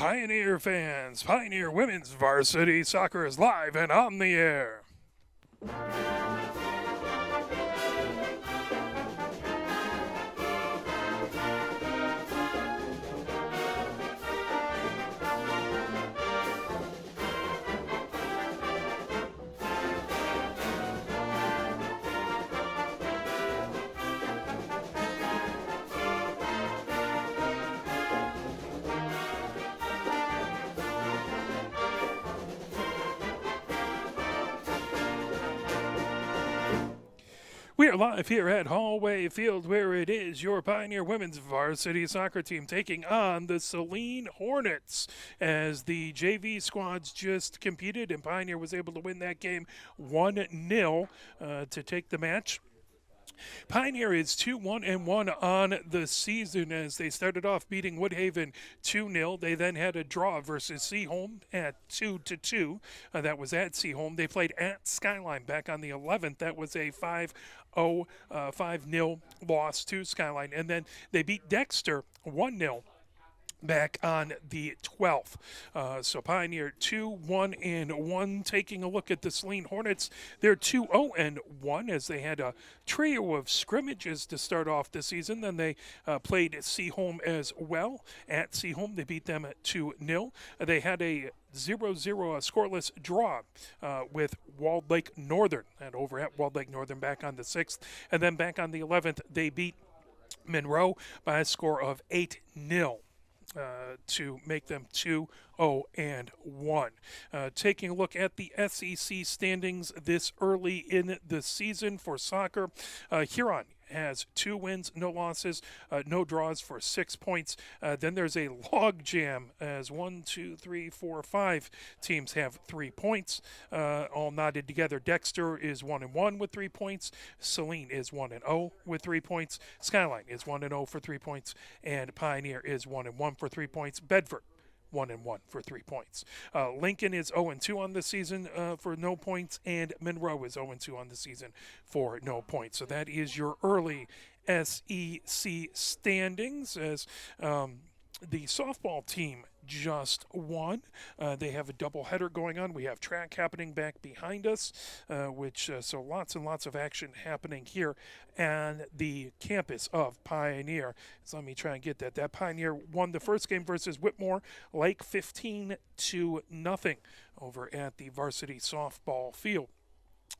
Pioneer fans, Pioneer Women's Varsity Soccer is live and on the air. We are live here at Hollway Field, where it is your Pioneer Women's Varsity Soccer team taking on the Saline Hornets, as the JV squads just competed and Pioneer was able to win that game 1-0 to take the match. Pioneer is 2-1-1 on the season, as they started off beating Woodhaven 2-0. They then had a draw versus Seaholm at 2-2. That was at Seaholm. They played at Skyline back on the 11th. That was a 5-0 loss to Skyline. And then they beat Dexter 1-0. Back on the 12th. So Pioneer 2-1-1. Taking a look at the Saline Hornets, they're 2-0-1 as they had a trio of scrimmages to start off the season. Then they played Seaholm as well. At Seaholm, they beat them at 2-0. They had a 0-0 scoreless draw with Walled Lake Northern, and over at Walled Lake Northern back on the 6th. And then back on the 11th, they beat Monroe by a score of 8-0. To make them 2-0-1. Taking a look at the SEC standings this early in the season for soccer, Huron has 2 wins, no losses, no draws for 6 points. Then there's a log jam as 5 teams have 3 points, all knotted together. Dexter is 1-1 with 3 points. Saline is 1-0 with 3 points. Skyline is 1-0 for 3 points, and Pioneer is 1-1 for 3 points. Bedford 1-1 for 3 points. Lincoln is 0-2 on the season for no points, and Monroe is 0-2 on the season for no points. So that is your early SEC standings, as the softball team just won. They have a doubleheader going on. We have track happening back behind us, so lots and lots of action happening here on the campus of Pioneer. So let me try and get that. That Pioneer won the first game versus Whitmore Lake 15-0 over at the varsity softball field.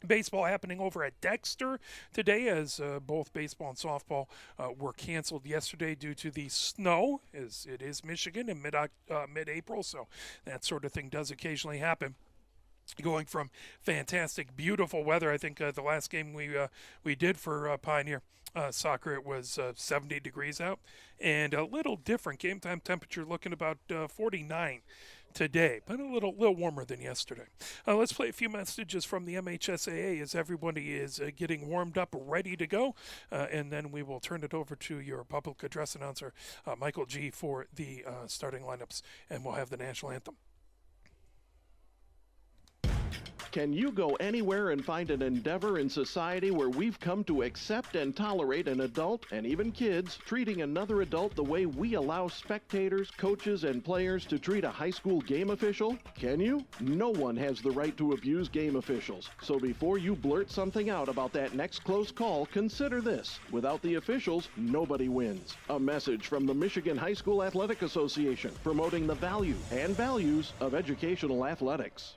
Baseball happening over at Dexter today, as both baseball and softball were canceled yesterday due to the snow, as it is Michigan in mid-April, so that sort of thing does occasionally happen. Going from fantastic, beautiful weather. I think the last game we did for Pioneer soccer, it was 70 degrees out, and a little different game time temperature, looking about 49 today, but a little warmer than yesterday. Let's play a few messages from the MHSAA as everybody is getting warmed up, ready to go, and then we will turn it over to your public address announcer, Michael G., for the starting lineups, and we'll have the national anthem. Can you go anywhere and find an endeavor in society where we've come to accept and tolerate an adult, and even kids, treating another adult the way we allow spectators, coaches, and players to treat a high school game official? Can you? No one has the right to abuse game officials. So before you blurt something out about that next close call, consider this. Without the officials, nobody wins. A message from the Michigan High School Athletic Association, promoting the value and values of educational athletics.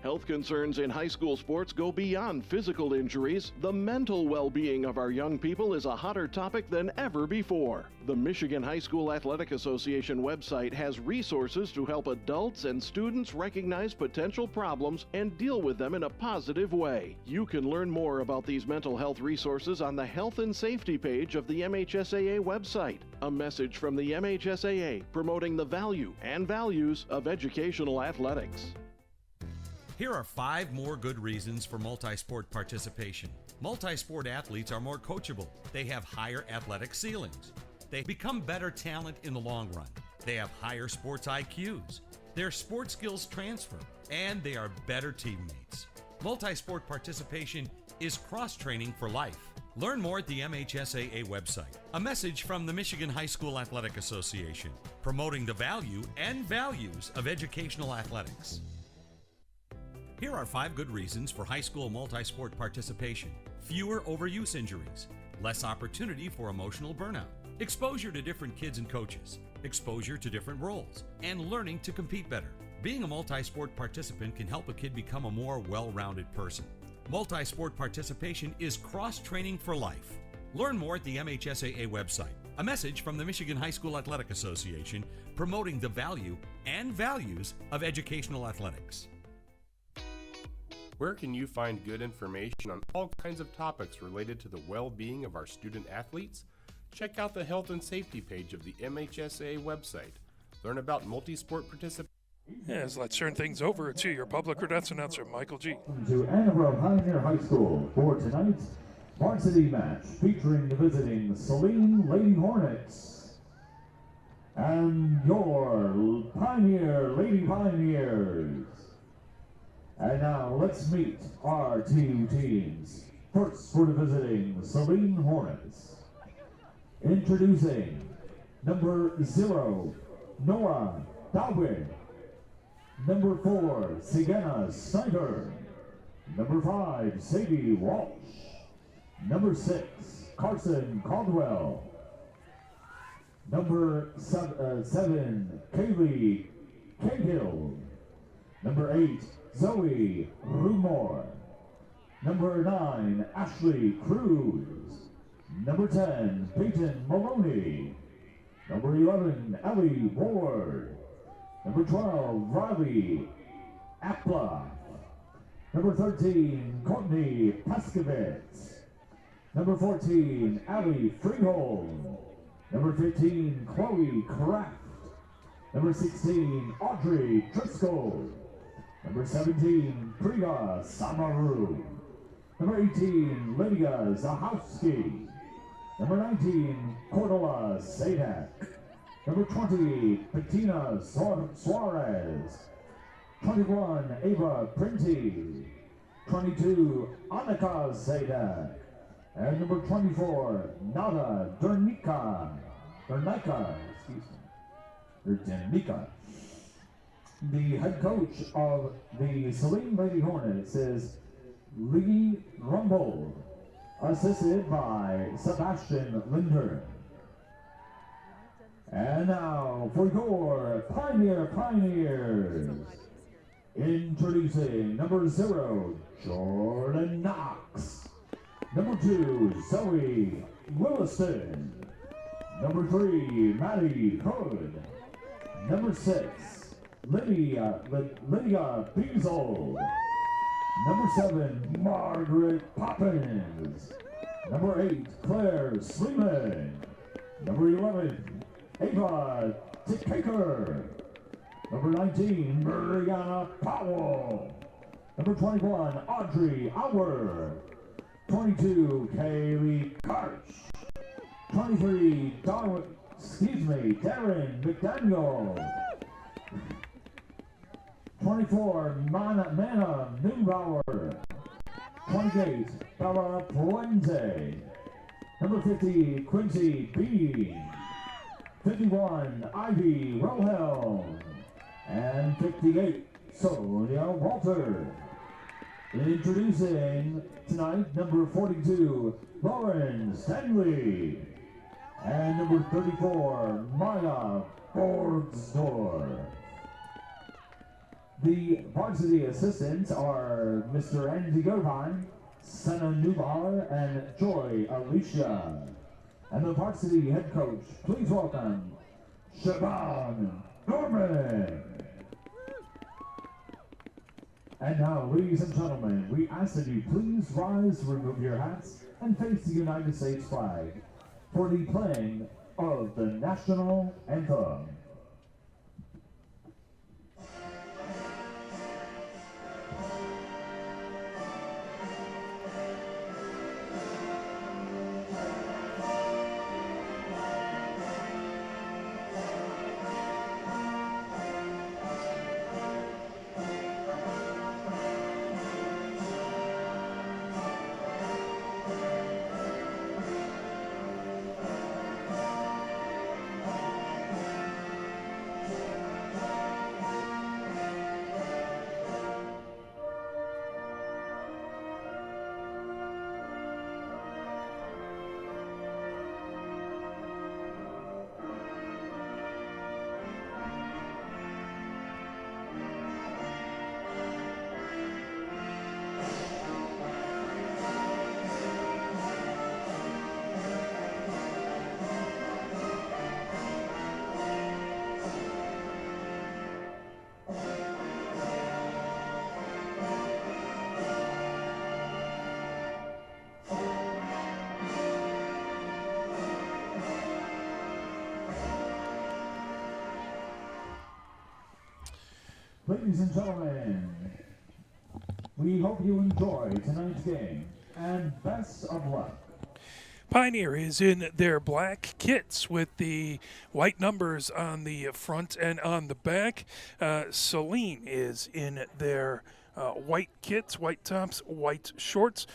Health concerns in high school sports go beyond physical injuries. The mental well-being of our young people is a hotter topic than ever before. The Michigan High School Athletic Association website has resources to help adults and students recognize potential problems and deal with them in a positive way. You can learn more about these mental health resources on the Health and Safety page of the MHSAA website. A message from the MHSAA, promoting the value and values of educational athletics. Here are 5 more good reasons for multi-sport participation. Multi-sport athletes are more coachable. They have higher athletic ceilings. They become better talent in the long run. They have higher sports IQs. Their sport skills transfer, and they are better teammates. Multi-sport participation is cross-training for life. Learn more at the MHSAA website. A message from the Michigan High School Athletic Association, promoting the value and values of educational athletics. Here are 5 good reasons for high school multi-sport participation. Fewer overuse injuries, less opportunity for emotional burnout, exposure to different kids and coaches, exposure to different roles, and learning to compete better. Being a multi-sport participant can help a kid become a more well-rounded person. Multi-sport participation is cross-training for life. Learn more at the MHSAA website. A message from the Michigan High School Athletic Association promoting the value and values of educational athletics. Where can you find good information on all kinds of topics related to the well-being of our student athletes? Check out the health and safety page of the MHSAA website. Learn about multi-sport participation. Yes, let's turn things over to your public cadets announcer, Michael G. To Annabelle Pioneer High School for tonight's varsity match featuring the visiting Saline Lady Hornets and your Pioneer Lady Pioneers. And now let's meet our 2 teams. First for the visiting Saline Hornets. Introducing number 0, Nora Dawid. Number 4, Sienna Snyder. Number 5, Sadie Walsh. Number 6, Carson Caldwell. Number 7, Kaylee Cahill. Number 8, Zoe Rumor. Number 9, Ashley Cruz. Number 10, Peyton Maloney. Number 11, Ellie Ward. Number 12, Riley Apla. Number 13, Courtney Paskovitz. Number 14, Allie Freehold. Number 15, Chloe Kraft. Number 16, Audrey Driscoll. Number 17, Priya Samaru. Number 18, Lydia Zahowski. Number 19, Cordula Sadak. Number 20, Bettina Suarez. 21, Ava Printy. 22, Annika Sadak. And number 24, Nada Dernica, excuse me, or Dernica. The head coach of the Saline Lady Hornets is Lee Rumble, assisted by Sebastian Linder. And now for your Pioneers, introducing number 0, Jordan Knox. Number 2, Zoe Williston. Number 3, Maddie Hood. Number 6, Lydia Beazle. Number 7, Margaret Poppins. Number 8, Claire Sleeman. Number 11, Ava Tikaker. Number 19, Mariana Powell. Number 21, Audrey Auer. 22, Kaylee Karch. 23, Darren McDaniel. 24, Mana Neubauer. 28, Bella Puente. Number 50, Quincy Bean. 51, Ivy Wilhelm. And 58, Sonia Walter. Introducing tonight, number 42, Lauren Stanley. And number 34, Maya Borgsdorf. The varsity assistants are Mr. Andy Gervine, Senna Nubar, and Joy Alicia. And the varsity head coach, please welcome Siobhan Norman. And now, ladies and gentlemen, we ask that you please rise, remove your hats, and face the United States flag for the playing of the national anthem. Ladies and gentlemen, we hope you enjoy tonight's game, and best of luck. Pioneer is in their black kits with the white numbers on the front and on the back. Saline is in their white kits, white tops, white shorts,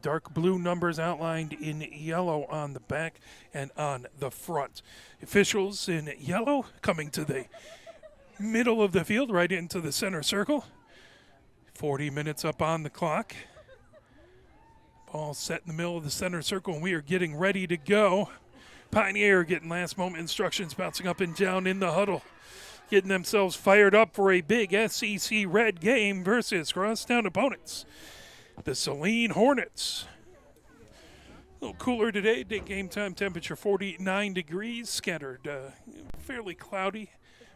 dark blue numbers outlined in yellow on the back and on the front. Officials in yellow coming to the middle of the field, right into the center circle. 40 minutes up on the clock. Ball set in the middle of the center circle, and we are getting ready to go. Pioneer getting last moment instructions, bouncing up and down in the huddle, getting themselves fired up for a big SEC Red game versus crosstown opponents, the Saline Hornets. A little cooler today. Day game time temperature 49 degrees, scattered, fairly cloudy.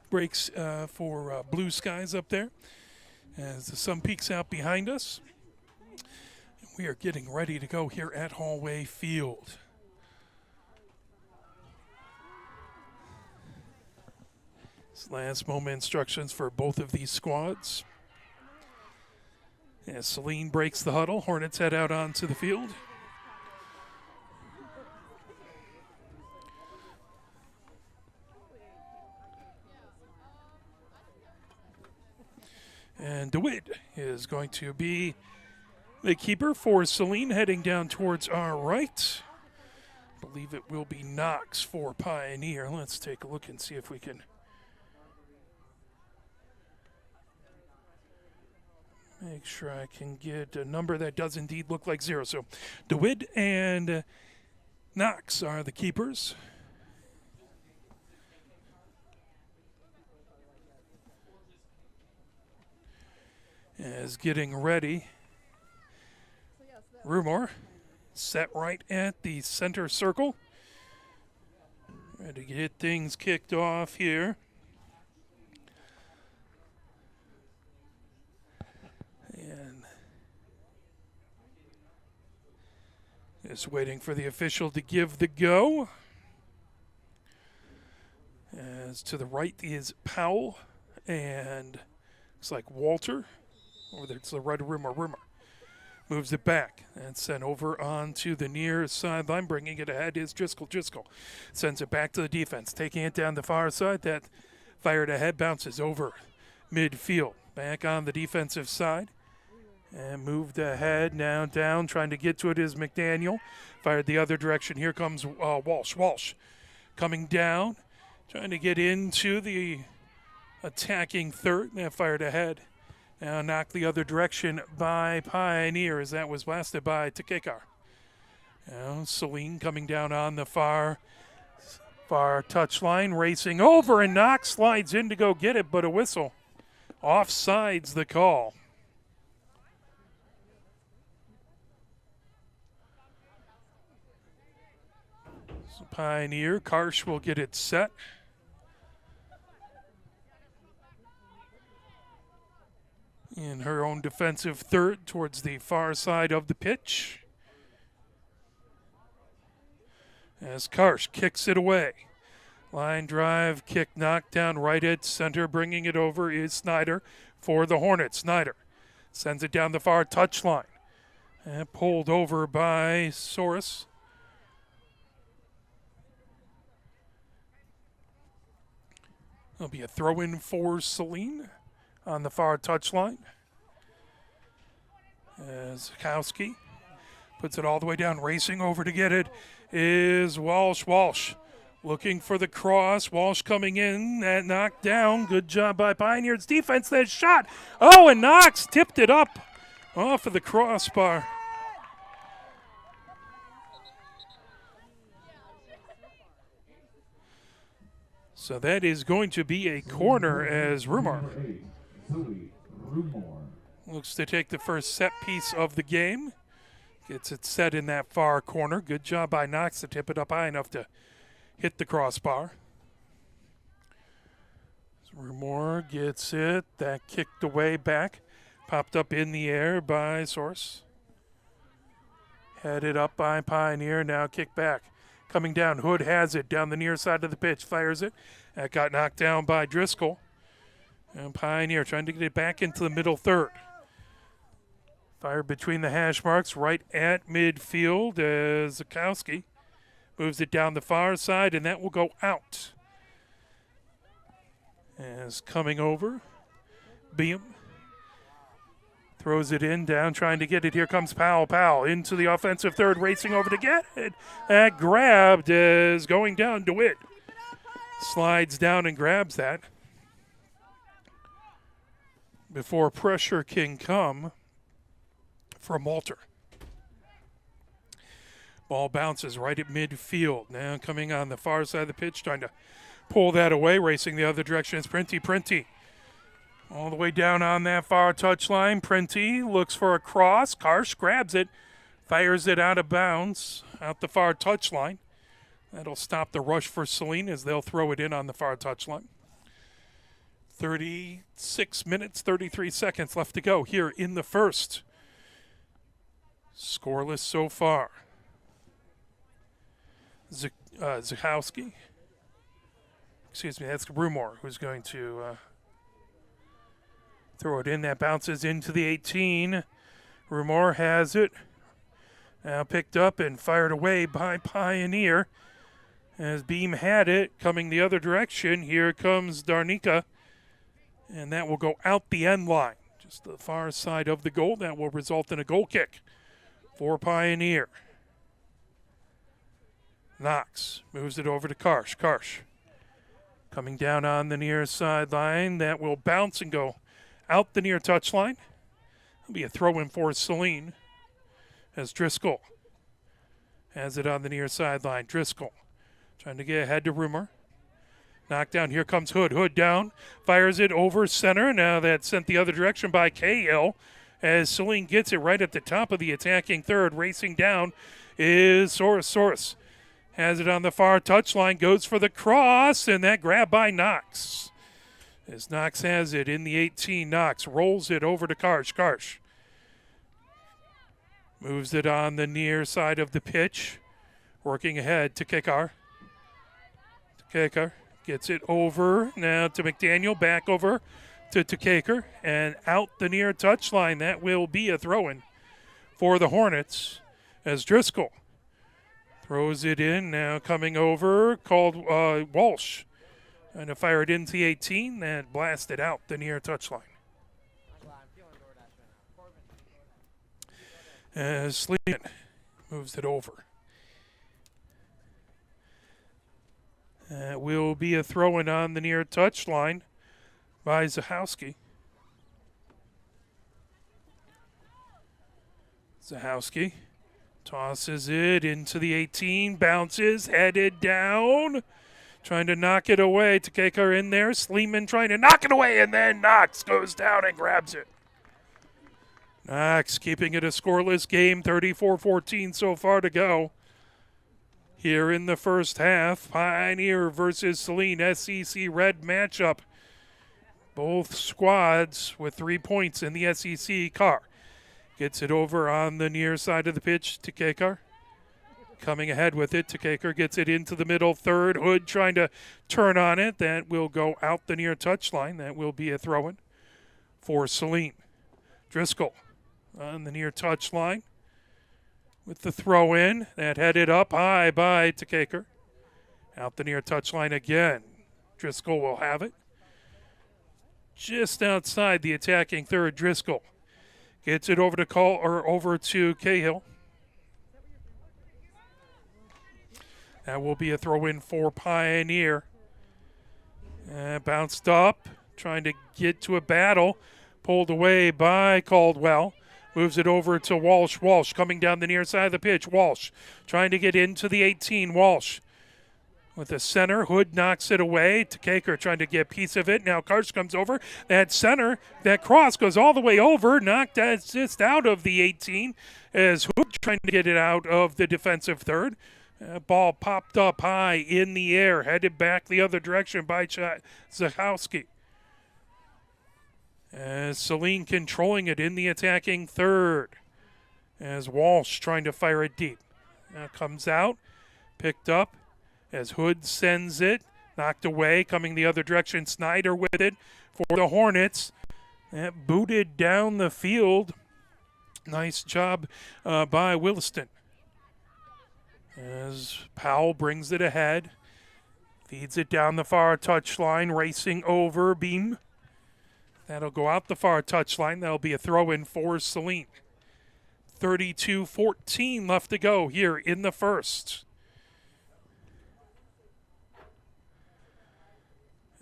Breaks for blue skies up there as the sun peeks out behind us. We are getting ready to go here at Hollway Field. It's last moment instructions for both of these squads. As Saline breaks the huddle, Hornets head out onto the field. And DeWitt is going to be the keeper for Saline, heading down towards our right. I believe it will be Knox for Pioneer. Let's take a look and see if we can make sure I can get a number that does indeed look like 0. So DeWitt and Knox are the keepers. As getting ready. Rumor set right at the center circle. Ready to get things kicked off here. And just waiting for the official to give the go. As to the right is Powell and looks like Walter. Or it's the right of Rumor. Moves it back and sent over onto the near sideline. Bringing it ahead is Driscoll. Driscoll sends it back to the defense. Taking it down the far side. That fired ahead bounces over midfield. Back on the defensive side. And moved ahead. Now down. Trying to get to it is McDaniel. Fired the other direction. Here comes Walsh. Walsh coming down. Trying to get into the attacking third. That fired ahead. Now knocked the other direction by Pioneer as that was blasted by Tekekar. Now Saline coming down on the far touchline, racing over, and Knox slides in to go get it, but a whistle. Offsides the call. So Pioneer, Karsh will get it set. In her own defensive third towards the far side of the pitch. As Karsh kicks it away. Line drive, kick knocked down right at center. Bringing it over is Snyder for the Hornets. Snyder sends it down the far touchline. And pulled over by Soros. There'll be a throw-in for Saline on the far touchline. As Kowski puts it all the way down, racing over to get it is Walsh. Walsh looking for the cross. Walsh coming in, that knocked down. Good job by Pioneers defense. That shot. Oh, and Knox tipped it up off of the crossbar. So that is going to be a corner as Rumor looks to take the first set piece of the game. Gets it set in that far corner. Good job by Knox to tip it up high enough to hit the crossbar. Rumor gets it. That kicked away back. Popped up in the air by Source. Headed up by Pioneer. Now kick back. Coming down. Hood has it down the near side of the pitch. Fires it. That got knocked down by Driscoll. And Pioneer trying to get it back into the middle third. Fired between the hash marks right at midfield as Zukowski moves it down the far side, and that will go out. As coming over, Beam throws it in, down, trying to get it. Here comes Powell. Powell into the offensive third, racing over to get it. That grabbed is going down. DeWitt slides down and grabs that before pressure can come from Walter. Ball bounces right at midfield. Now coming on the far side of the pitch, trying to pull that away, racing the other direction. It's Printy. All the way down on that far touchline. Printy looks for a cross. Karsh grabs it, fires it out of bounds, out the far touchline. That'll stop the rush for Saline as they'll throw it in on the far touchline. 36 minutes, 33 seconds left to go here in the first. Scoreless so far. Zukowski. Excuse me, that's Rumor who's going to throw it in. That bounces into the 18. Rumor has it. Now picked up and fired away by Pioneer. As Beam had it, coming the other direction. Here comes Darnica. And that will go out the end line. Just the far side of the goal. That will result in a goal kick for Pioneer. Knox moves it over to Karsh. Karsh coming down on the near sideline. That will bounce and go out the near touchline. It'll be a throw-in for Saline as Driscoll has it on the near sideline. Driscoll trying to get ahead to Rumor. Knocked down. Here comes Hood. Hood down. Fires it over center. Now that's sent the other direction by Cahill as Saline gets it right at the top of the attacking third. Racing down is Soros. Has it on the far touchline. Goes for the cross, and that grab by Knox. As Knox has it in the 18. Knox rolls it over to Karsh. Karsh moves it on the near side of the pitch. Working ahead to Kekar. Kekar gets it over now to McDaniel. Back over to Kaker. And out the near touchline. That will be a throw-in for the Hornets as Driscoll throws it in. Now coming over, called Walsh. And to fire it into the 18. That blasted out the near touchline. As Sleeman moves it over. Will be a throw-in on the near touchline by Zahowski. Zahowski tosses it into the 18, bounces, headed down, trying to knock it away. Takeka in there, Sleeman trying to knock it away, and then Knox goes down and grabs it. Knox keeping it a scoreless game, 34-14 so far to go. Here in the first half, Pioneer versus Saline SEC Red matchup. Both squads with 3 points in the SEC. Carr gets it over on the near side of the pitch to Kekar. Coming ahead with it to Kekar, gets it into the middle third. Hood trying to turn on it. That will go out the near touchline. That will be a throw-in for Saline. Driscoll on the near touchline with the throw-in. That headed up high by Takaker. Out the near touchline again. Driscoll will have it. Just outside the attacking third, Driscoll gets it over to Cahill. That will be a throw-in for Pioneer. Bounced up, trying to get to a battle. Pulled away by Caldwell. Moves it over to Walsh. Walsh coming down the near side of the pitch. Walsh trying to get into the 18. Walsh with the center. Hood knocks it away. Takaker trying to get a piece of it. Now Karsh comes over. That center, that cross goes all the way over. Knocked just out of the 18 as Hood trying to get it out of the defensive third. Ball popped up high in the air. Headed back the other direction by Zachowski. As Saline controlling it in the attacking third. As Walsh trying to fire it deep. Now comes out. Picked up as Hood sends it. Knocked away, coming the other direction. Snyder with it for the Hornets. That booted down the field. Nice job by Williston. As Powell brings it ahead. Feeds it down the far touchline, racing over Beam. That'll go out the far touchline. That'll be a throw-in for Saline. 32-14 left to go here in the first.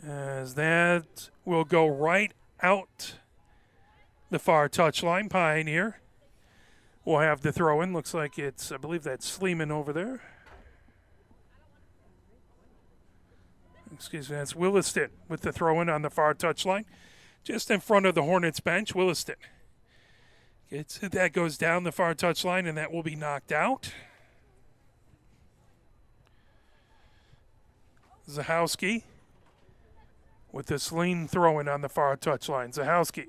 As that will go right out the far touchline. Pioneer will have the throw-in. Looks like it's, I believe that's Sleeman over there. Excuse me, that's Williston with the throw-in on the far touchline. Just in front of the Hornets bench, Williston. That goes down the far touchline, and that will be knocked out. Zahowski with the Saline throw-in on the far touchline. Zahowski.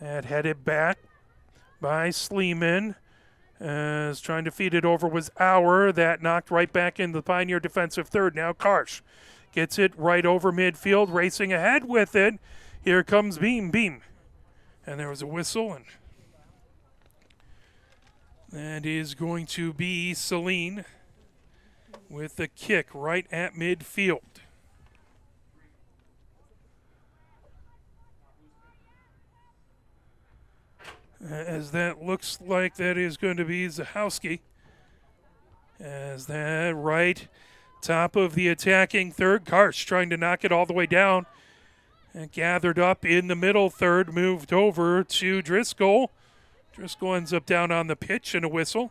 That headed back by Sleeman. As trying to feed it over was Auer. That knocked right back into the Pioneer defensive third. Now Karsh gets it right over midfield, racing ahead with it. Here comes Beam. And there was a whistle, and that is going to be Saline with the kick right at midfield. As that looks like that is going to be Zahowski. As that right top of the attacking third. Karsh trying to knock it all the way down. And gathered up in the middle third, moved over to Driscoll. Driscoll ends up down on the pitch and a whistle.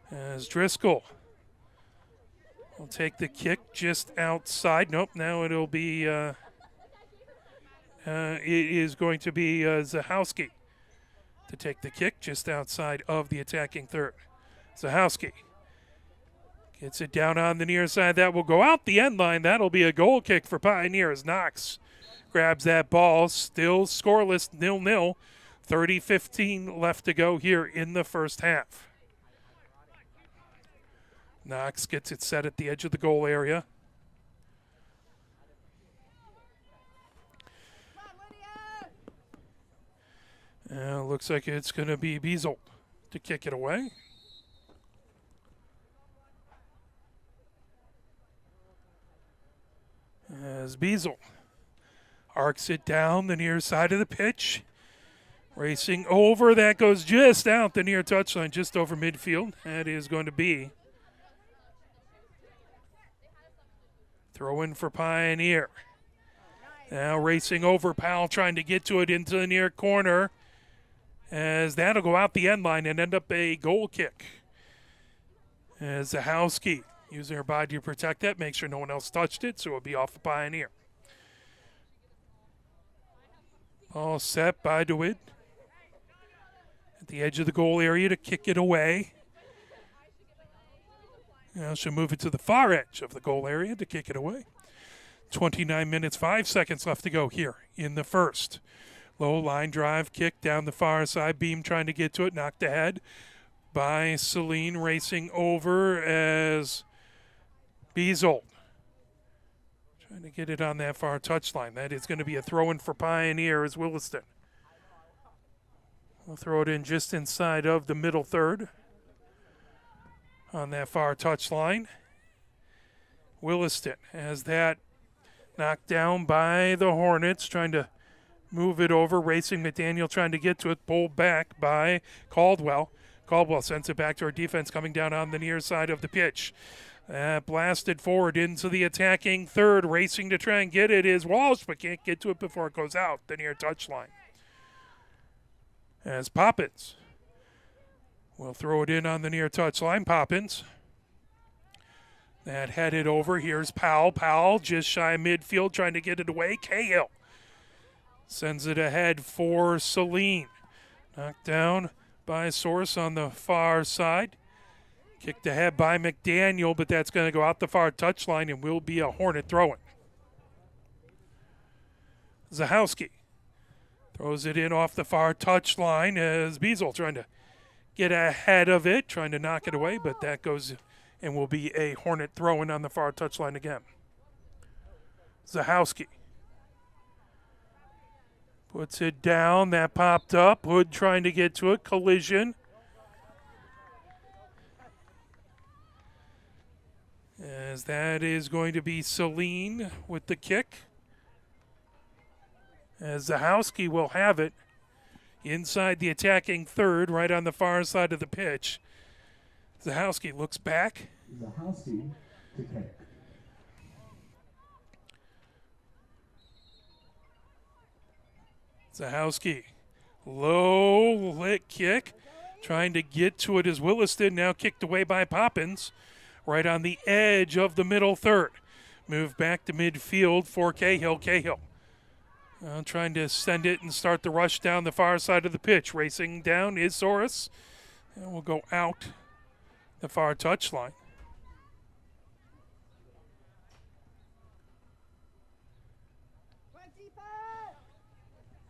As Driscoll will take the kick just outside. Nope, now it'll be, it is going to be Zahowski to take the kick just outside of the attacking third. Zahowski gets it down on the near side. That will go out the end line. That'll be a goal kick for Pioneers. Knox grabs that ball. Still scoreless, 0-0. 30-15 left to go here in the first half. Knox gets it set at the edge of the goal area. Looks like it's going to be Beazold to kick it away. As Beazel arcs it down the near side of the pitch. Racing over, that goes just out the near touchline, just over midfield. That is going to be throw in for Pioneer. Now racing over, Powell trying to get to it into the near corner. As that'll go out the end line and end up a goal kick. As Zahowski using her body to protect that, make sure no one else touched it, so it'll be off the Pioneer. All set by DeWitt. At the edge of the goal area to kick it away. Now she'll move it to the far edge of the goal area to kick it away. 29 minutes, 5 seconds left to go here in the first. Low line drive, kick down the far side. Beam trying to get to it, knocked ahead by Saline, racing over as Beazold trying to get it on that far touchline. That is going to be a throw-in for Pioneer as Williston. We'll throw it in just inside of the middle third on that far touchline. Williston has that knocked down by the Hornets, trying to move it over, racing McDaniel trying to get to it, pulled back by Caldwell. Caldwell sends it back to our defense coming down on the near side of the pitch. Blasted forward into the attacking third, racing to try and get it is Walsh, but can't get to it before it goes out the near touchline. As Poppins will throw it in on the near touchline. Poppins. That headed over. Here's Powell. Powell just shy of midfield trying to get it away. Cahill sends it ahead for Saline. Knocked down by Source on the far side. Kicked ahead by McDaniel, but that's going to go out the far touchline and will be a Hornet throw-in. Zahowski throws it in off the far touchline as Beazel trying to get ahead of it, trying to knock it away, but that goes and will be a Hornet throw-in on the far touchline again. Zahowski puts it down. That popped up. Hood trying to get to it. Collision. As that is going to be Saline with the kick. As Zahowski will have it inside the attacking third, right on the far side of the pitch. Zahowski looks back. Zahowski to kick. Zahowski, low lit kick, trying to get to it as Williston, now kicked away by Poppins, right on the edge of the middle third. Move back to midfield for Cahill. Cahill trying to send it and start the rush down the far side of the pitch. Racing down is Soros, and will go out the far touchline.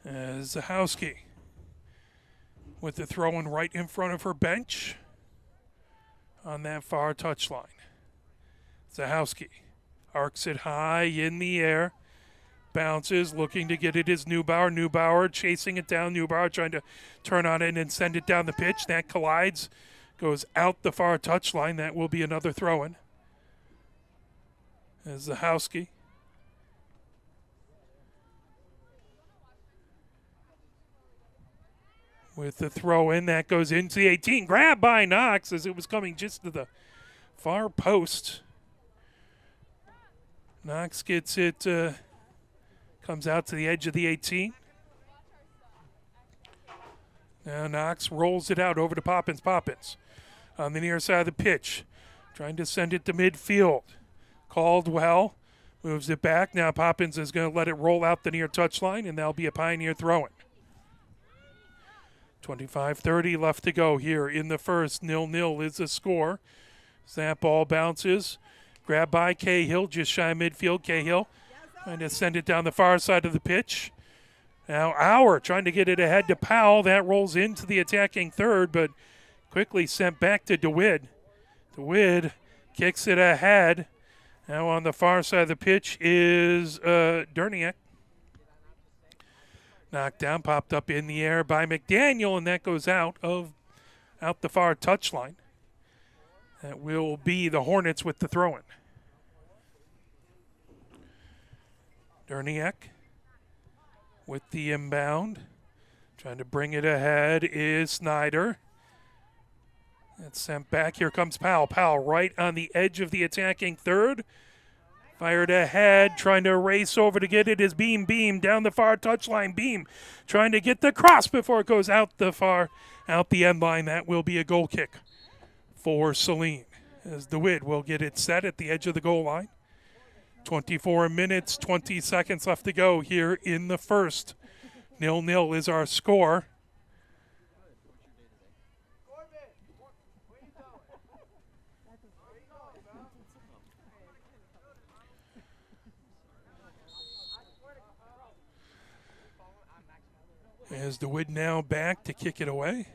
Zahowski with the throw-in right in front of her bench on that far touchline. Zahowski arcs it high in the air, bounces, looking to get it is Neubauer. Neubauer chasing it down. Neubauer trying to turn on it and send it down the pitch. That collides, goes out the far touchline. That will be another throw-in. As Zahowski with the throw-in, that goes into the 18. Grabbed by Knox as it was coming just to the far post. Knox gets it, comes out to the edge of the 18. Now Knox rolls it out over to Poppins. Poppins on the near side of the pitch, trying to send it to midfield. Caldwell moves it back. Now Poppins is going to let it roll out the near touchline, and that'll be a Pioneer throw-in. 25:30 left to go here in the first. 0-0 is the score. As that ball bounces, grabbed by Cahill, just shy of midfield. Cahill trying to send it down the far side of the pitch. Now Auer trying to get it ahead to Powell. That rolls into the attacking third, but quickly sent back to DeWitt. DeWitt kicks it ahead. Now on the far side of the pitch is Derniak. Knocked down, popped up in the air by McDaniel, and that goes out the far touchline. That will be the Hornets with the throw-in. Derniak with the inbound. Trying to bring it ahead is Snyder. That's sent back. Here comes Powell. Powell right on the edge of the attacking third. Fired ahead, trying to race over to get it is Beam. Beam down the far touchline. Beam trying to get the cross before it goes out the end line. That will be a goal kick for Saline, as DeWitt will get it set at the edge of the goal line. 24 minutes, 20 seconds left to go here in the first. 0-0 is our score. As DeWitt now back to kick it away.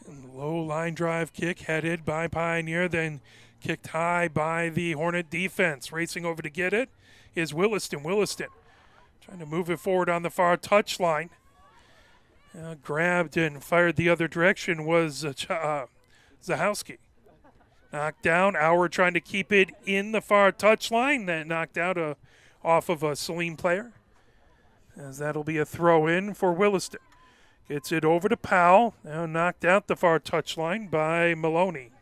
And low line drive kick headed by Pioneer, then kicked high by the Hornet defense. Racing over to get it is Williston. Williston trying to move it forward on the far touchline. Grabbed and fired the other direction was Zahowski. Knocked down. Auer trying to keep it in the far touchline. That knocked out off of a Saline player. As that'll be a throw-in for Williston. Gets it over to Powell. Now knocked out the far touchline by Maloney.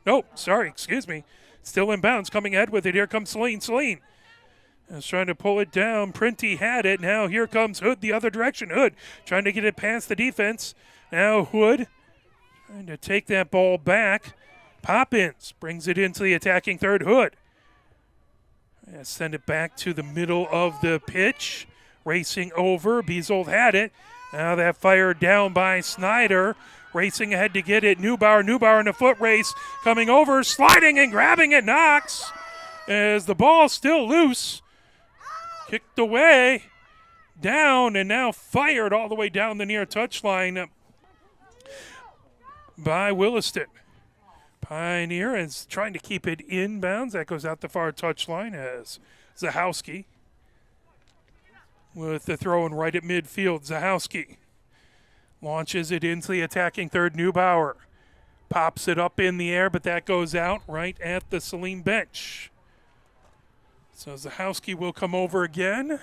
Nope, sorry, excuse me. Still in bounds, coming ahead with it. Here comes Saline. Saline is trying to pull it down. Printy had it. Now here comes Hood the other direction. Hood trying to get it past the defense. Now Hood trying to take that ball back. Poppins brings it into the attacking third. Hood. Send it back to the middle of the pitch. Racing over. Beazold had it. Now that fired down by Snyder. Racing ahead to get it. Neubauer. Neubauer in a foot race. Coming over. Sliding and grabbing it. Knox. As the ball still loose. Kicked away. Down and now fired all the way down the near touchline by Williston. Pioneer is trying to keep it inbounds. That goes out the far touchline as Zahowski with the throw in right at midfield. Zahowski launches it into the attacking third. Neubauer pops it up in the air, but that goes out right at the Saline bench. So Zahowski will come over again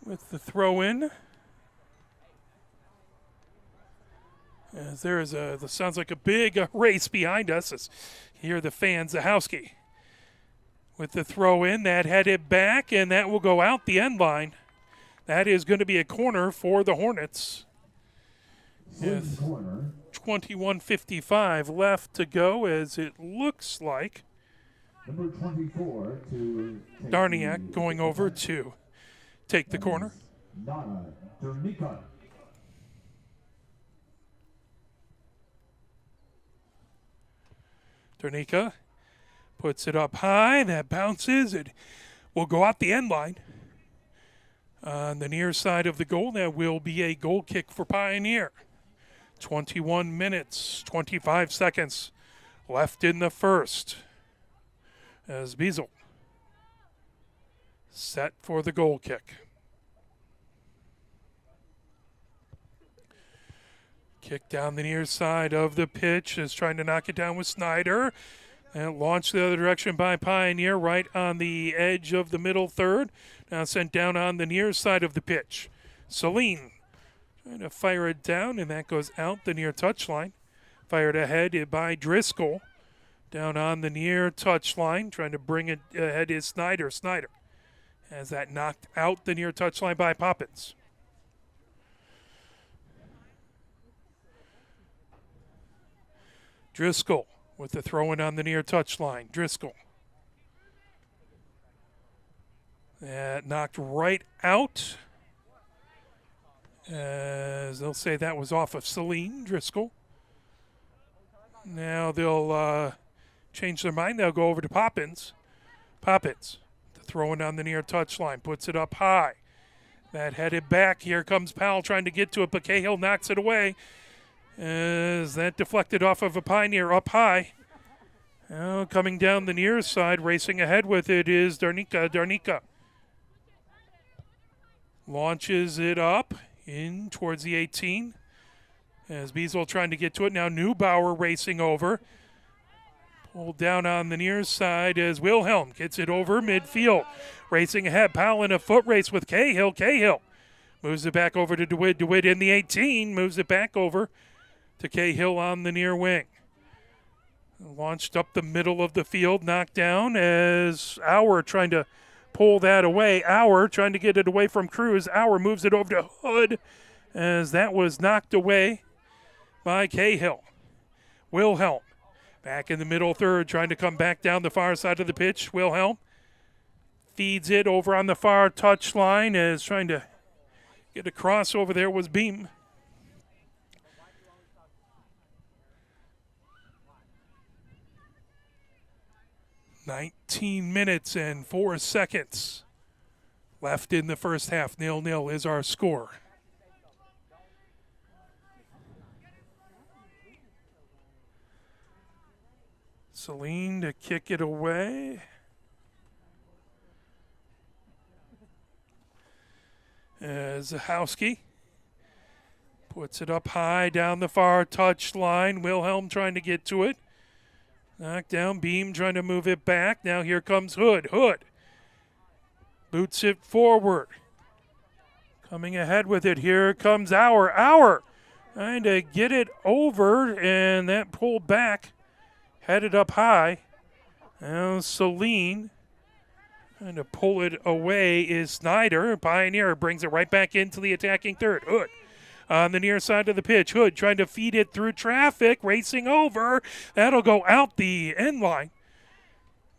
with the throw in. As there is this sounds like a big race behind us. As hear the fans. Zahowski with the throw in, that headed back, and that will go out the end line. That is going to be a corner for the Hornets. With 21:55 left to go, as it looks like Number 24 to Darniak going over to take the corner. Nana Dernica. Dernica puts it up high. That bounces. It will go out the end line. On the near side of the goal, that will be a goal kick for Pioneer. 21 minutes, 25 seconds left in the first. As Biesel set for the goal kick. Kick down the near side of the pitch, is trying to knock it down with Snyder. And launched the other direction by Pioneer, right on the edge of the middle third. Now sent down on the near side of the pitch. Saline trying to fire it down, and that goes out the near touchline. Fired ahead by Driscoll. Down on the near touchline, trying to bring it ahead is Snyder. Snyder has that knocked out the near touchline by Poppins. Driscoll with the throw-in on the near touchline. Driscoll. That knocked right out. As they'll say that was off of Saline. Driscoll. Now they'll change their mind. They'll go over to Poppins. Poppins, the throw-in on the near touchline, puts it up high. That headed back. Here comes Powell trying to get to it, but Cahill knocks it away. As that deflected off of a Pioneer up high. Now coming down the near side, racing ahead with it is Darnica. Darnica launches it up in towards the 18. As Biesel trying to get to it. Now Neubauer racing over. Pulled down on the near side as Wilhelm gets it over midfield. Racing ahead. Powell in a foot race with Cahill. Cahill moves it back over to DeWitt. DeWitt in the 18. Moves it back over to Cahill on the near wing. Launched up the middle of the field. Knocked down as Auer trying to pull that away. Auer trying to get it away from Cruz. Auer moves it over to Hood as that was knocked away by Cahill. Wilhelm back in the middle third, trying to come back down the far side of the pitch. Wilhelm feeds it over on the far touchline as trying to get a cross over there was Beam. "19 minutes and 4 seconds left in the first half. 0-0 is our score. Saline to kick it away. Zahowski puts it up high down the far touchline. Wilhelm trying to get to it. Knocked down. Beam trying to move it back. Now here comes Hood. Hood boots it forward. Coming ahead with it. Here comes Auer. Auer trying to get it over, and that pulled back. Headed up high. Now Saline trying to pull it away is Snyder. Pioneer brings it right back into the attacking third. Hood on the near side of the pitch. Hood trying to feed it through traffic, racing over. That'll go out the end line.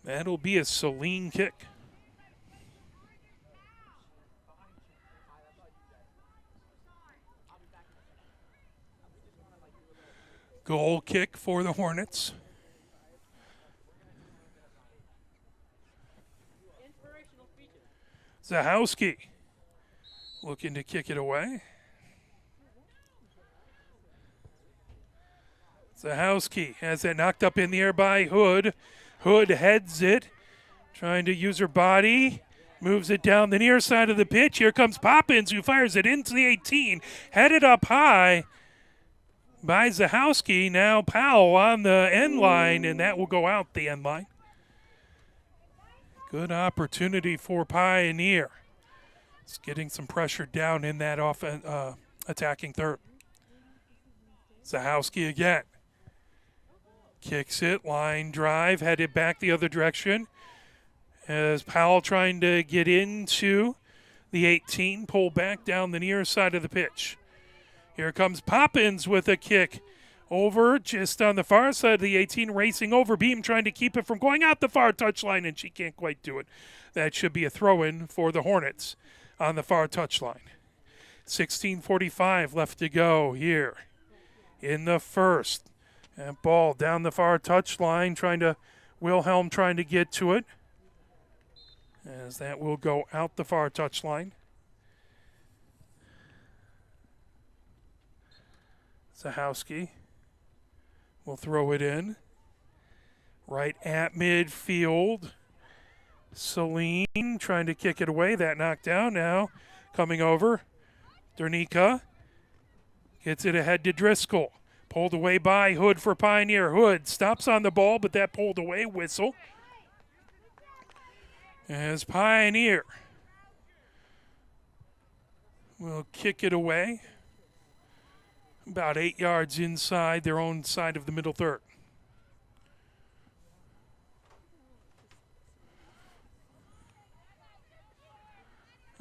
That'll be a Saline kick. Goal kick for the Hornets. Zahowski looking to kick it away. Zahowski has that knocked up in the air by Hood. Hood heads it, trying to use her body. Moves it down the near side of the pitch. Here comes Poppins, who fires it into the 18. Headed up high by Zahowski. Now Powell on the end line, and that will go out the end line. Good opportunity for Pioneer. It's getting some pressure down in that attacking third. Zahowski again. Kicks it, line drive, headed back the other direction. As Powell trying to get into the 18, pull back down the near side of the pitch. Here comes Poppins with a kick over just on the far side of the 18, racing over Beam, trying to keep it from going out the far touchline, and she can't quite do it. That should be a throw-in for the Hornets on the far touchline. 16:45 left to go here in the first. That ball down the far touchline, Wilhelm trying to get to it. As that will go out the far touchline. Zahowski will throw it in. Right at midfield. Saline trying to kick it away. That knocked down now. Coming over. Dernica gets it ahead to Driscoll. Pulled away by Hood for Pioneer. Hood stops on the ball, but that pulled away. Whistle. As Pioneer will kick it away about 8 yards inside their own side of the middle third.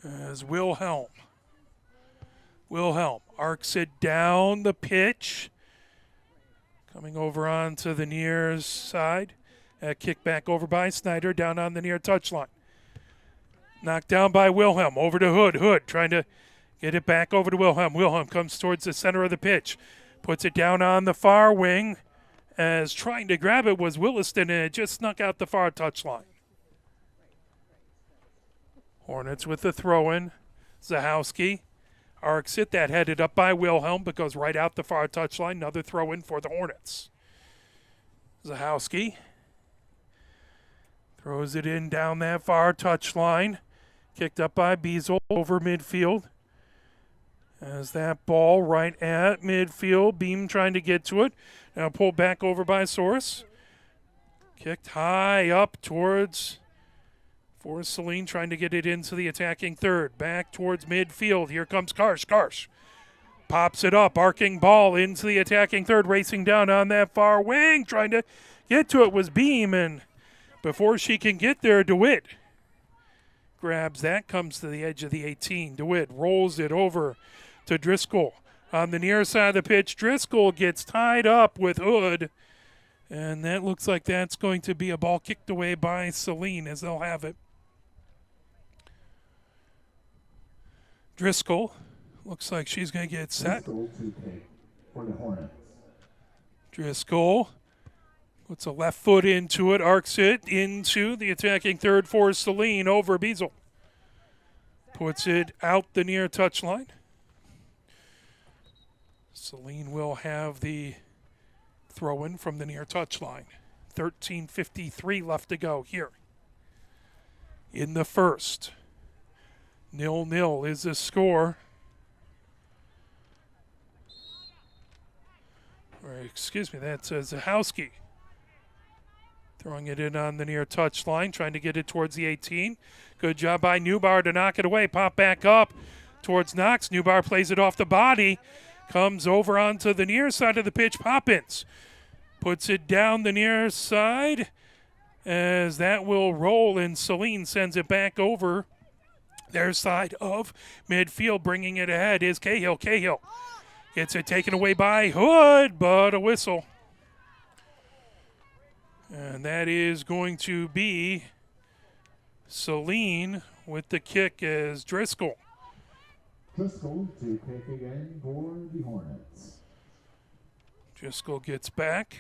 As Wilhelm arcs it down the pitch, coming over onto the near side. Kick back over by Snyder, down on the near touchline. Knocked down by Wilhelm, over to Hood. Hood trying to get it back over to Wilhelm. Wilhelm comes towards the center of the pitch. Puts it down on the far wing, as trying to grab it was Williston, and it just snuck out the far touchline. Hornets with the throw-in. Zahowski arcs it, that headed up by Wilhelm, but goes right out the far touchline. Another throw-in for the Hornets. Zahowski throws it in down that far touchline. Kicked up by Beazle over midfield. As that ball right at midfield. Beam trying to get to it. Now pulled back over by Source. Kicked high up towards Saline, trying to get it into the attacking third. Back towards midfield. Here comes Karsh. Karsh pops it up. Arcing ball into the attacking third. Racing down on that far wing. Trying to get to it was Beam, and before she can get there, DeWitt grabs that, comes to the edge of the 18. DeWitt rolls it over to Driscoll. On the near side of the pitch, Driscoll gets tied up with Hood, and that looks like that's going to be a ball kicked away by Saline, as they'll have it. Driscoll looks like she's going to get set. Driscoll to kick for the Hornets. Driscoll puts a left foot into it, arcs it into the attacking third for Saline over Beazle. Puts it out the near touchline. Saline will have the throw-in from the near touchline. 13:53 left to go here in the first. 0-0 is the score. Excuse me, that's Zahowski. Throwing it in on the near touchline, trying to get it towards the 18. Good job by Newbar to knock it away. Pop back up towards Knox. Newbar plays it off the body. Comes over onto the near side of the pitch. Poppins puts it down the near side, as that will roll, and Saline sends it back over their side of midfield. Bringing it ahead is Cahill. Cahill gets it taken away by Hood, but a whistle. And that is going to be Saline with the kick as Driscoll. Driscoll to kick again for the Hornets. Driscoll gets back.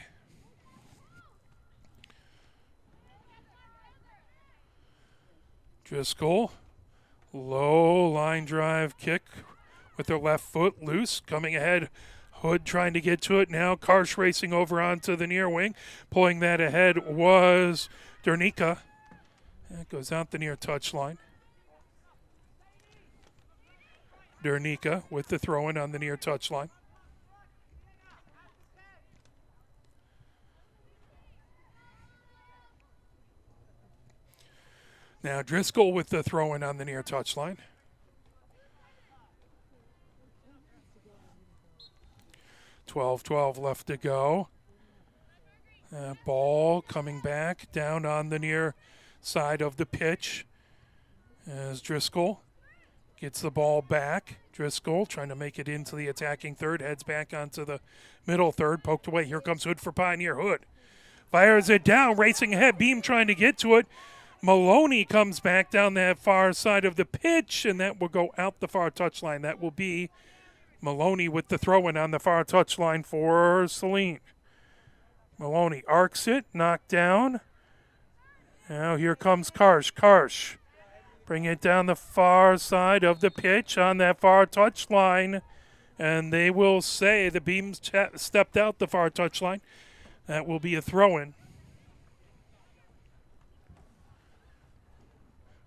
Driscoll, low line drive kick with her left foot loose. Coming ahead, Hood trying to get to it now. Karsh racing over onto the near wing. Pulling that ahead was Dernica. That goes out the near touchline. Dernica with the throw-in on the near touchline. Now Driscoll with the throw-in on the near touchline. .12 left to go. Ball coming back down on the near side of the pitch as Driscoll gets the ball back. Driscoll trying to make it into the attacking third, heads back onto the middle third, poked away. Here comes Hood for Pioneer. Hood fires it down, racing ahead. Beam trying to get to it. Maloney comes back down that far side of the pitch, and that will go out the far touchline. That will be Maloney with the throw-in on the far touchline for Saline. Maloney arcs it, knocked down. Now here comes Karsh. Karsh bring it down the far side of the pitch on that far touchline, and they will say the Beams stepped out the far touchline. That will be a throw-in.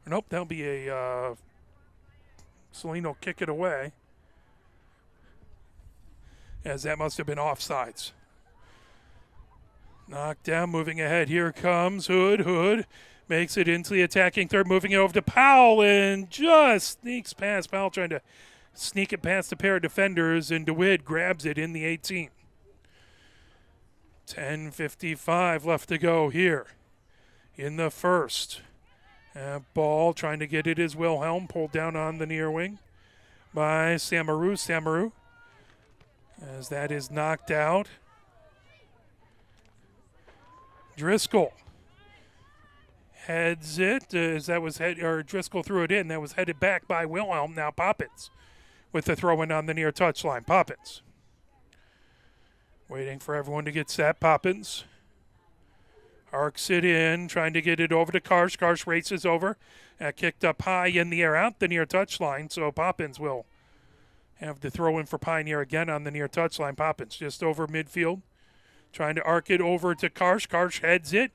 Nope, that'll be a Saline will kick it away, as that must have been offsides. Knocked down, moving ahead. Here comes Hood. Hood makes it into the attacking third, moving it over to Powell, and just sneaks past Powell, trying to sneak it past a pair of defenders, and DeWitt grabs it in the 18. 10:55 left to go here in the first. Ball trying to get it is Wilhelm, pulled down on the near wing by Samaru. Samaru, as that is knocked out. Driscoll heads it, as that was Driscoll threw it in. That was headed back by Wilhelm. Now Poppins with the throw-in on the near touchline. Poppins waiting for everyone to get set. Poppins arcs it in, trying to get it over to Karsh. Karsh races over. Kicked up high in the air, out the near touchline. So Poppins will have the throw-in for Pioneer again on the near touchline. Poppins just over midfield, trying to arc it over to Karsh. Karsh heads it.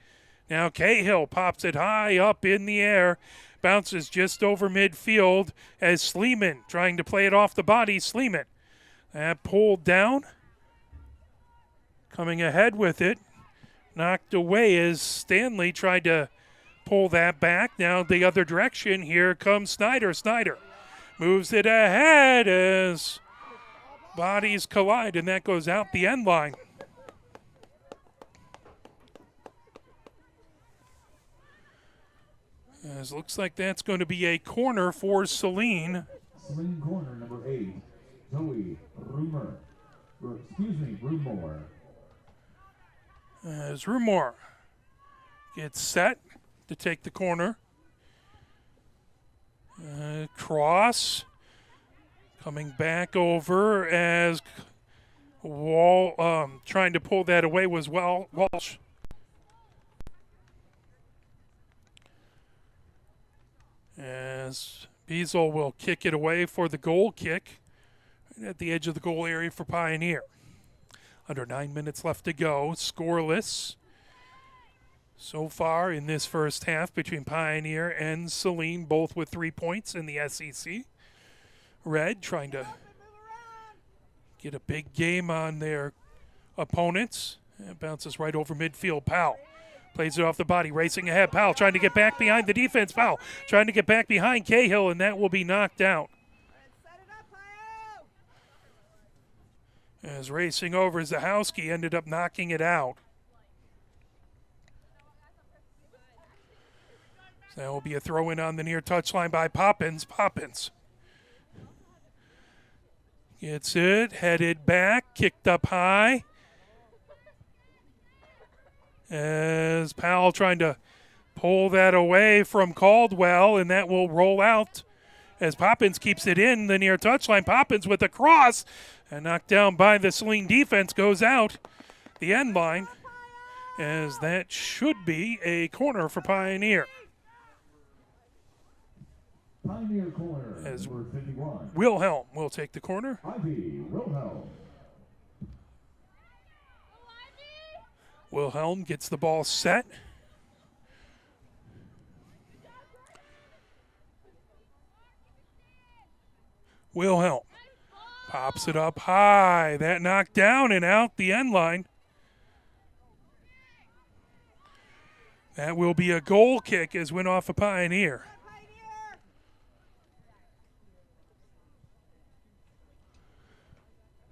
Now Cahill pops it high up in the air. Bounces just over midfield as Sleeman trying to play it off the body. Sleeman pulled down. Coming ahead with it. Knocked away as Stanley tried to pull that back. Now the other direction. Here comes Snyder. Snyder moves it ahead as bodies collide, and that goes out the end line. As looks like that's going to be a corner for Saline. Saline corner number 8, Zoe Rumor. Rumor. As Rumor gets set to take the corner. Cross coming back over as trying to pull that away was Walsh. As Beazle will kick it away for the goal kick right at the edge of the goal area for Pioneer. Under 9 minutes left to go, scoreless so far in this first half between Pioneer and Saline, both with 3 points in the SEC. Red trying to get a big game on their opponents. It bounces right over midfield. Powell plays it off the body, racing ahead. Powell trying to get back behind the defense. Powell trying to get back behind Cahill, and that will be knocked out. As racing over Zahowski ended up knocking it out. So that will be a throw-in on the near touchline by Poppins. Poppins gets it, headed back, kicked up high. As Powell trying to pull that away from Caldwell, and that will roll out as Poppins keeps it in the near touchline. Poppins with a cross and knocked down by the Saline defense, goes out the end line, as that should be a corner for Pioneer. Pioneer corner, As number 51. Wilhelm will take the corner. Ivy Wilhelm. Wilhelm gets the ball set. Wilhelm pops it up high. That knocked down and out the end line. That will be a goal kick as went off a Pioneer.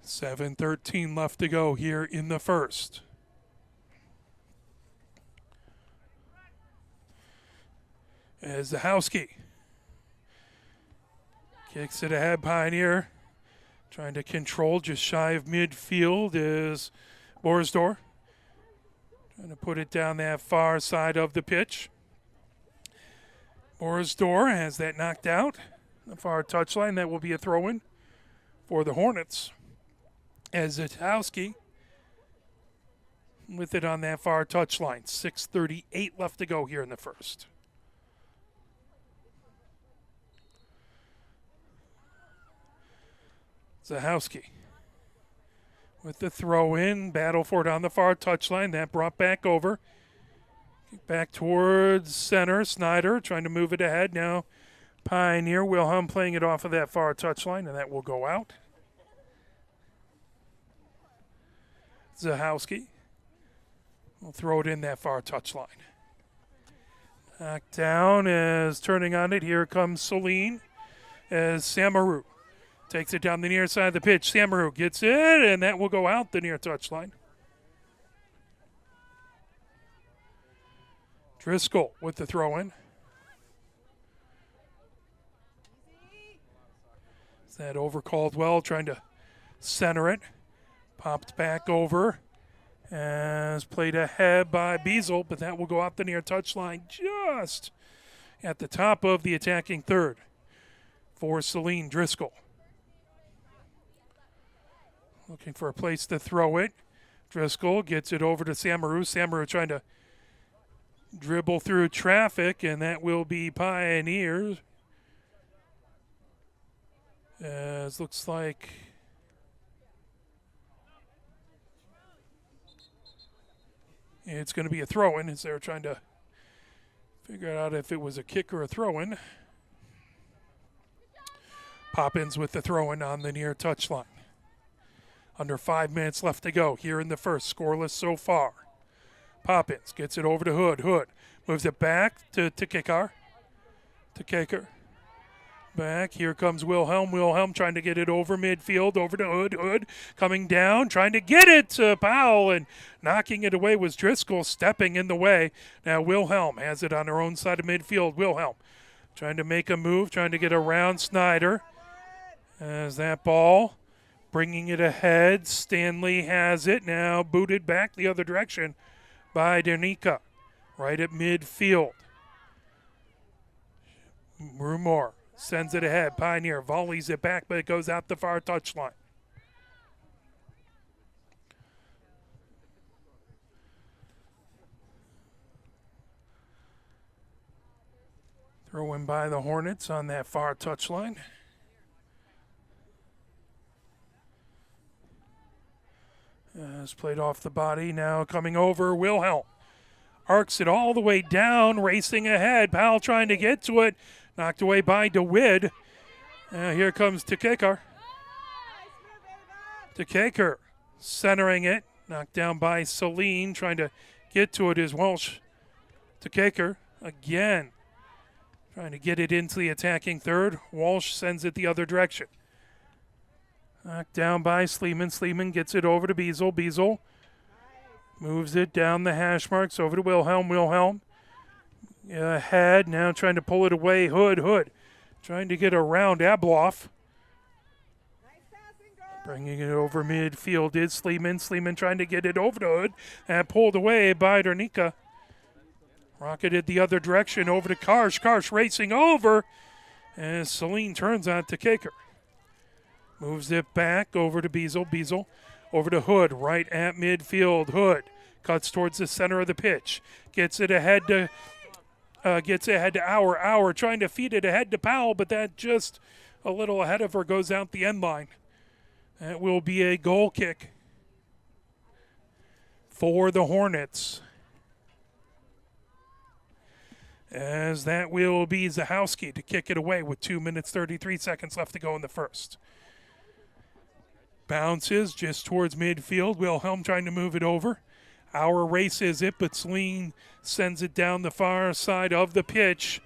$7:13 left to go here in the first. As Zahowski kicks it ahead, Pioneer trying to control just shy of midfield is Borsdor. Trying to put it down that far side of the pitch. Borsdor has that knocked out. The far touchline, that will be a throw-in for the Hornets. As Zahowski with it on that far touchline. 6:38 left to go here in the first. Zahowski with the throw in, battle for it on the far touchline. That brought back over. Back towards center. Snyder trying to move it ahead. Now Pioneer. Wilhelm playing it off of that far touchline, and that will go out. Zahowski will throw it in that far touchline. Knocked down as turning on it. Here comes Saline as Samaru takes it down the near side of the pitch. Samaru gets it, and that will go out the near touchline. Driscoll with the throw-in. Is that over Caldwell trying to center it. Popped back over. As played ahead by Beazle, but that will go out the near touchline just at the top of the attacking third for Saline. Driscoll looking for a place to throw it. Driscoll gets it over to Samaru. Samaru trying to dribble through traffic, and that will be Pioneers. As looks like it's going to be a throw-in as they're trying to figure out if it was a kick or a throw-in. Poppins with the throw-in on the near touchline. Under 5 minutes left to go here in the first. Scoreless so far. Poppins gets it over to Hood. Hood moves it back to Kikar. To Kaker. Back. Here comes Wilhelm. Wilhelm trying to get it over midfield, over to Hood. Hood coming down, trying to get it to Powell, and knocking it away was Driscoll, stepping in the way. Now Wilhelm has it on her own side of midfield. Wilhelm trying to make a move, trying to get around Snyder. As that ball bringing it ahead. Stanley has it now, booted back the other direction by Dernica, right at midfield. Rumor sends it ahead. Pioneer volleys it back, but it goes out the far touchline. Throw in by the Hornets on that far touchline. It's played off the body, now coming over. Wilhelm arcs it all the way down, racing ahead. Powell trying to get to it. Knocked away by DeWitt. Here comes Tekekar. Tekekar centering it. Knocked down by Saline. Trying to get to it is Walsh. Tekekar again. Trying to get it into the attacking third. Walsh sends it the other direction. Knocked down by Sleeman. Sleeman gets it over to Beazle. Beazle moves it down the hash marks over to Wilhelm. Wilhelm ahead, now trying to pull it away. Hood. Hood trying to get around Abloff. Bringing it over midfield is Sleeman. Sleeman trying to get it over to Hood and pulled away by Dernica. Rocketed the other direction over to Karsh. Karsh racing over as Saline turns on to Kaker. Moves it back over to Beazle. Beazle over to Hood, right at midfield. Hood cuts towards the center of the pitch. Gets it ahead to Hour. Hour trying to feed it ahead to Powell, but that just a little ahead of her goes out the end line. That will be a goal kick for the Hornets. As that will be Zahowski to kick it away with 2 minutes 33 seconds left to go in the first. Bounces just towards midfield. Wilhelm trying to move it over. Our races it, but Saline sends it down the far side of the pitch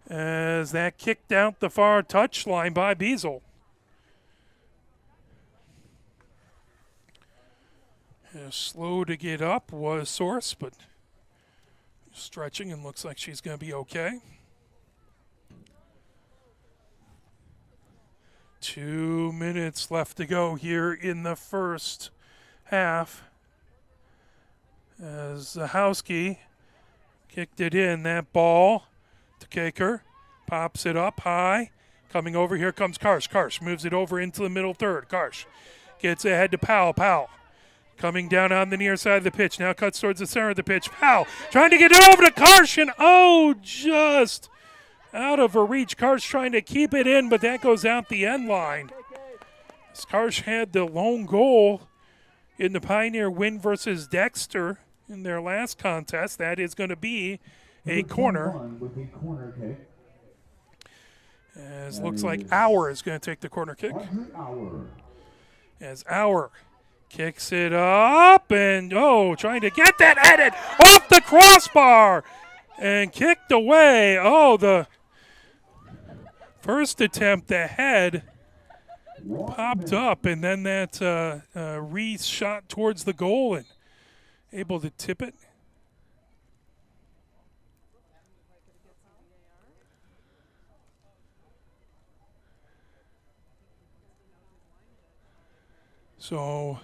as that kicked out the far touchline by Beazle. Slow to get up was Source, but stretching and looks like she's going to be okay. 2 minutes left to go here in the first half. As Zahowski kicked it in, that ball to Kaker, pops it up high, coming over, here comes Karsh. Karsh moves it over into the middle third. Karsh gets ahead to Powell. Powell coming down on the near side of the pitch, now cuts towards the center of the pitch. Powell trying to get it over to Karsh, and just out of her reach. Karsh trying to keep it in, but that goes out the end line. As Karsh had the lone goal in the Pioneer win versus Dexter in their last contest. That is going to be a corner. As looks like Auer is going to take the corner kick. As Auer kicks it up and, trying to get that headed off the crossbar and kicked away. The first attempt, the head popped up, and then that Reese shot towards the goal and able to tip it. So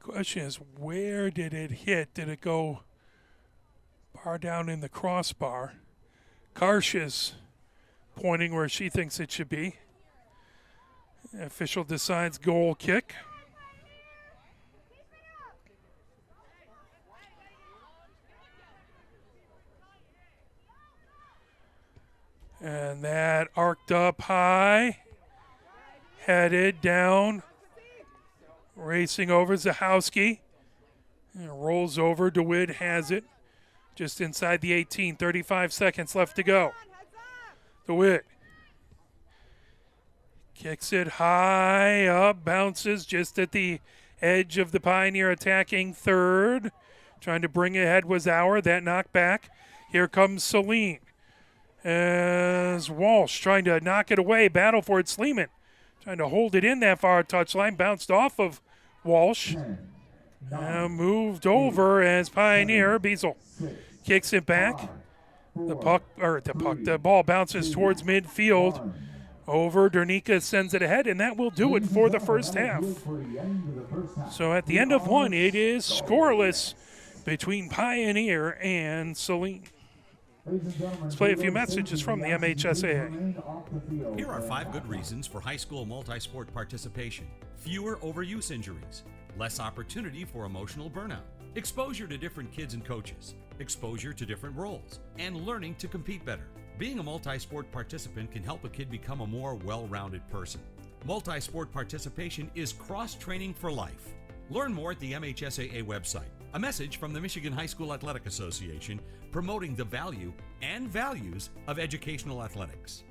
question is, where did it hit? Did it go far down in the crossbar? Karsh is pointing where she thinks it should be. The official decides goal kick. And that arced up high, headed down, racing over Zahowski. And rolls over. DeWitt has it just inside the 18. 35 seconds left to go. DeWitt kicks it high up, bounces just at the edge of the Pioneer attacking third. Trying to bring it ahead was Auer. That knocked back. Here comes Saline. As Walsh trying to knock it away. Battle for it. Sleeman trying to hold it in that far touchline. Bounced off of Walsh. Moved over as Pioneer. Beazle kicks it back. The ball bounces towards midfield. Over, Dernica sends it ahead, and that will do it for the first half. So at the end of one, it is scoreless between Pioneer and Saline. Let's play a few messages from the MHSAA. Here are 5 good reasons for high school multi-sport participation. Fewer overuse injuries, less opportunity for emotional burnout, exposure to different kids and coaches, exposure to different roles, and learning to compete better. Being a multi-sport participant can help a kid become a more well-rounded person. Multi-sport participation is cross-training for life. Learn more at the MHSAA website. A message from the Michigan High School Athletic Association promoting the value and values of educational athletics.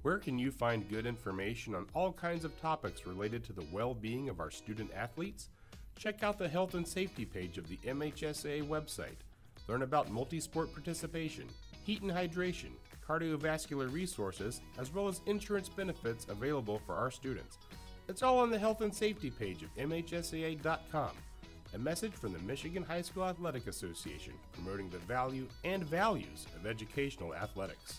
Where can you find good information on all kinds of topics related to the well-being of our student athletes? Check out the health and safety page of the MHSAA website. Learn about multi-sport participation, heat and hydration, cardiovascular resources, as well as insurance benefits available for our students. It's all on the health and safety page of MHSAA.com. A message from the Michigan High School Athletic Association promoting the value and values of educational athletics.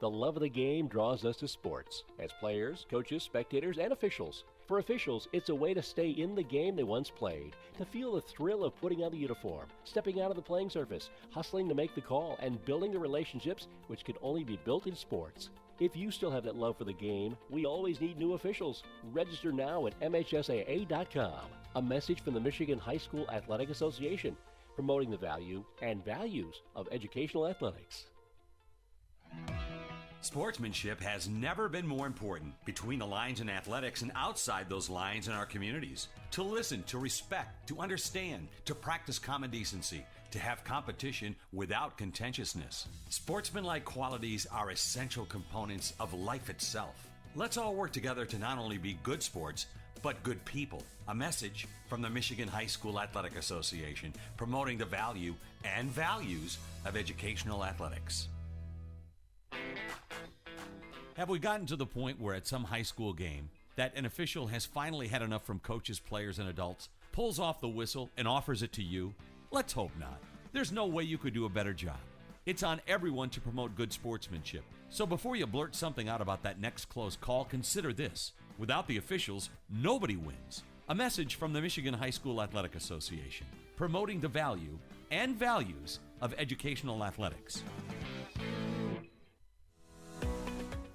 The love of the game draws us to sports, as players, coaches, spectators, and officials. For officials, it's a way to stay in the game they once played, to feel the thrill of putting on the uniform, stepping out of the playing surface, hustling to make the call, and building the relationships which can only be built in sports. If you still have that love for the game, we always need new officials. Register now at MHSAA.com. A message from the Michigan High School Athletic Association, promoting the value and values of educational athletics. Sportsmanship has never been more important between the lines in athletics and outside those lines in our communities. To listen, to respect, to understand, to practice common decency, to have competition without contentiousness. Sportsmanlike qualities are essential components of life itself. Let's all work together to not only be good sports, but good people. A message from the Michigan High School Athletic Association, promoting the value and values of educational athletics. Have we gotten to the point where at some high school game that an official has finally had enough from coaches, players, and adults, pulls off the whistle, and offers it to you? Let's hope not. There's no way you could do a better job. It's on everyone to promote good sportsmanship. So before you blurt something out about that next close call, consider this. Without the officials, nobody wins. A message from the Michigan High School Athletic Association, promoting the value and values of educational athletics.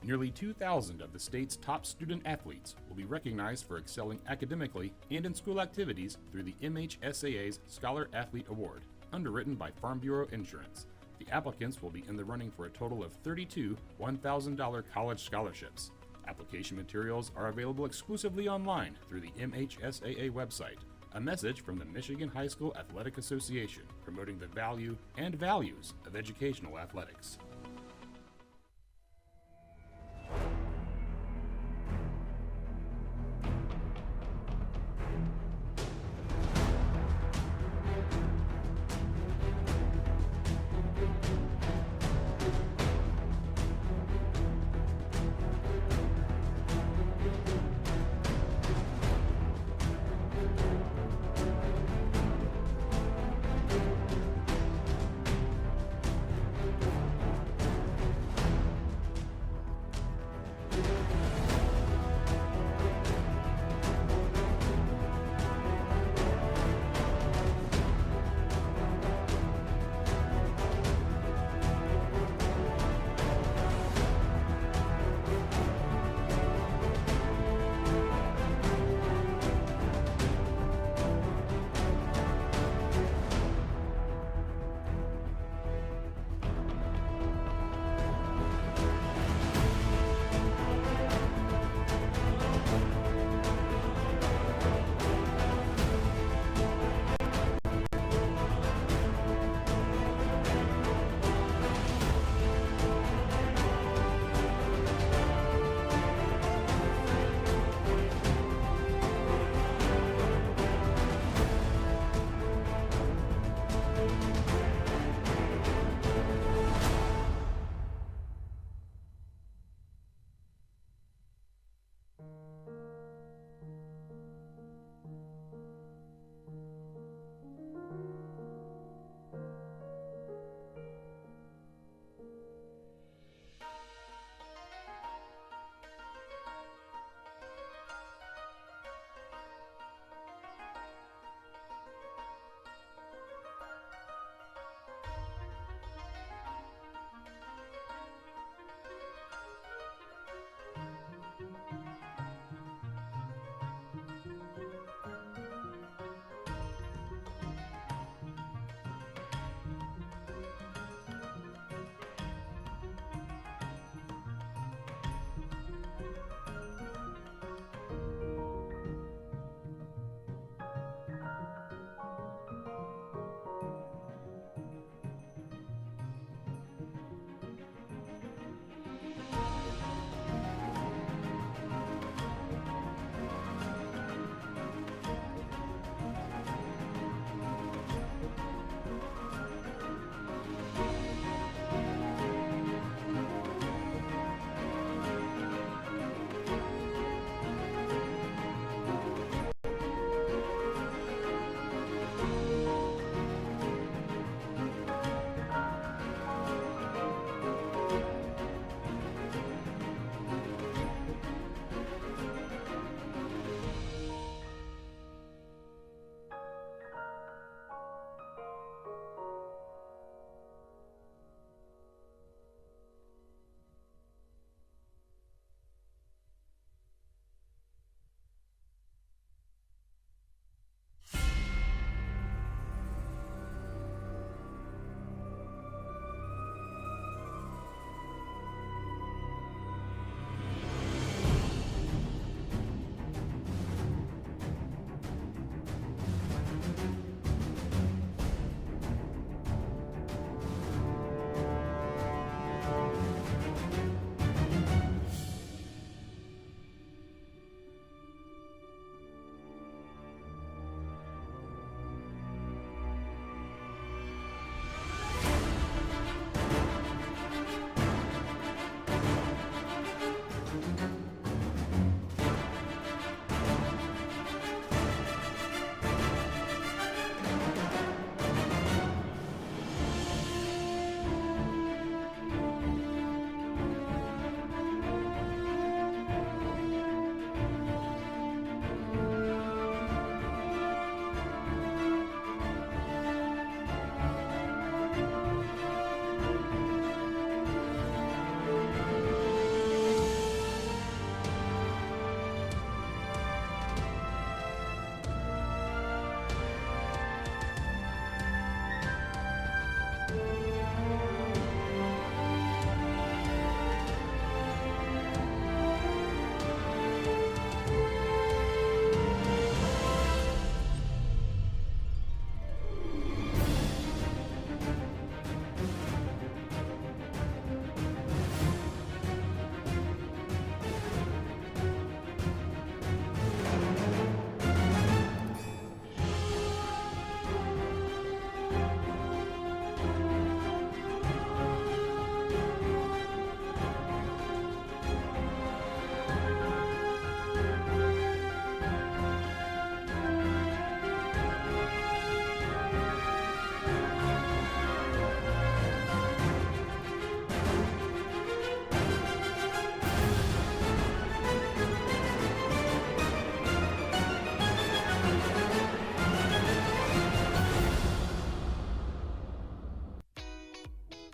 Nearly 2,000 of the state's top student athletes will be recognized for excelling academically and in school activities through the MHSAA's Scholar Athlete Award, underwritten by Farm Bureau Insurance. The applicants will be in the running for a total of 32 $1,000 college scholarships. Application materials are available exclusively online through the MHSAA website. A message from the Michigan High School Athletic Association, promoting the value and values of educational athletics.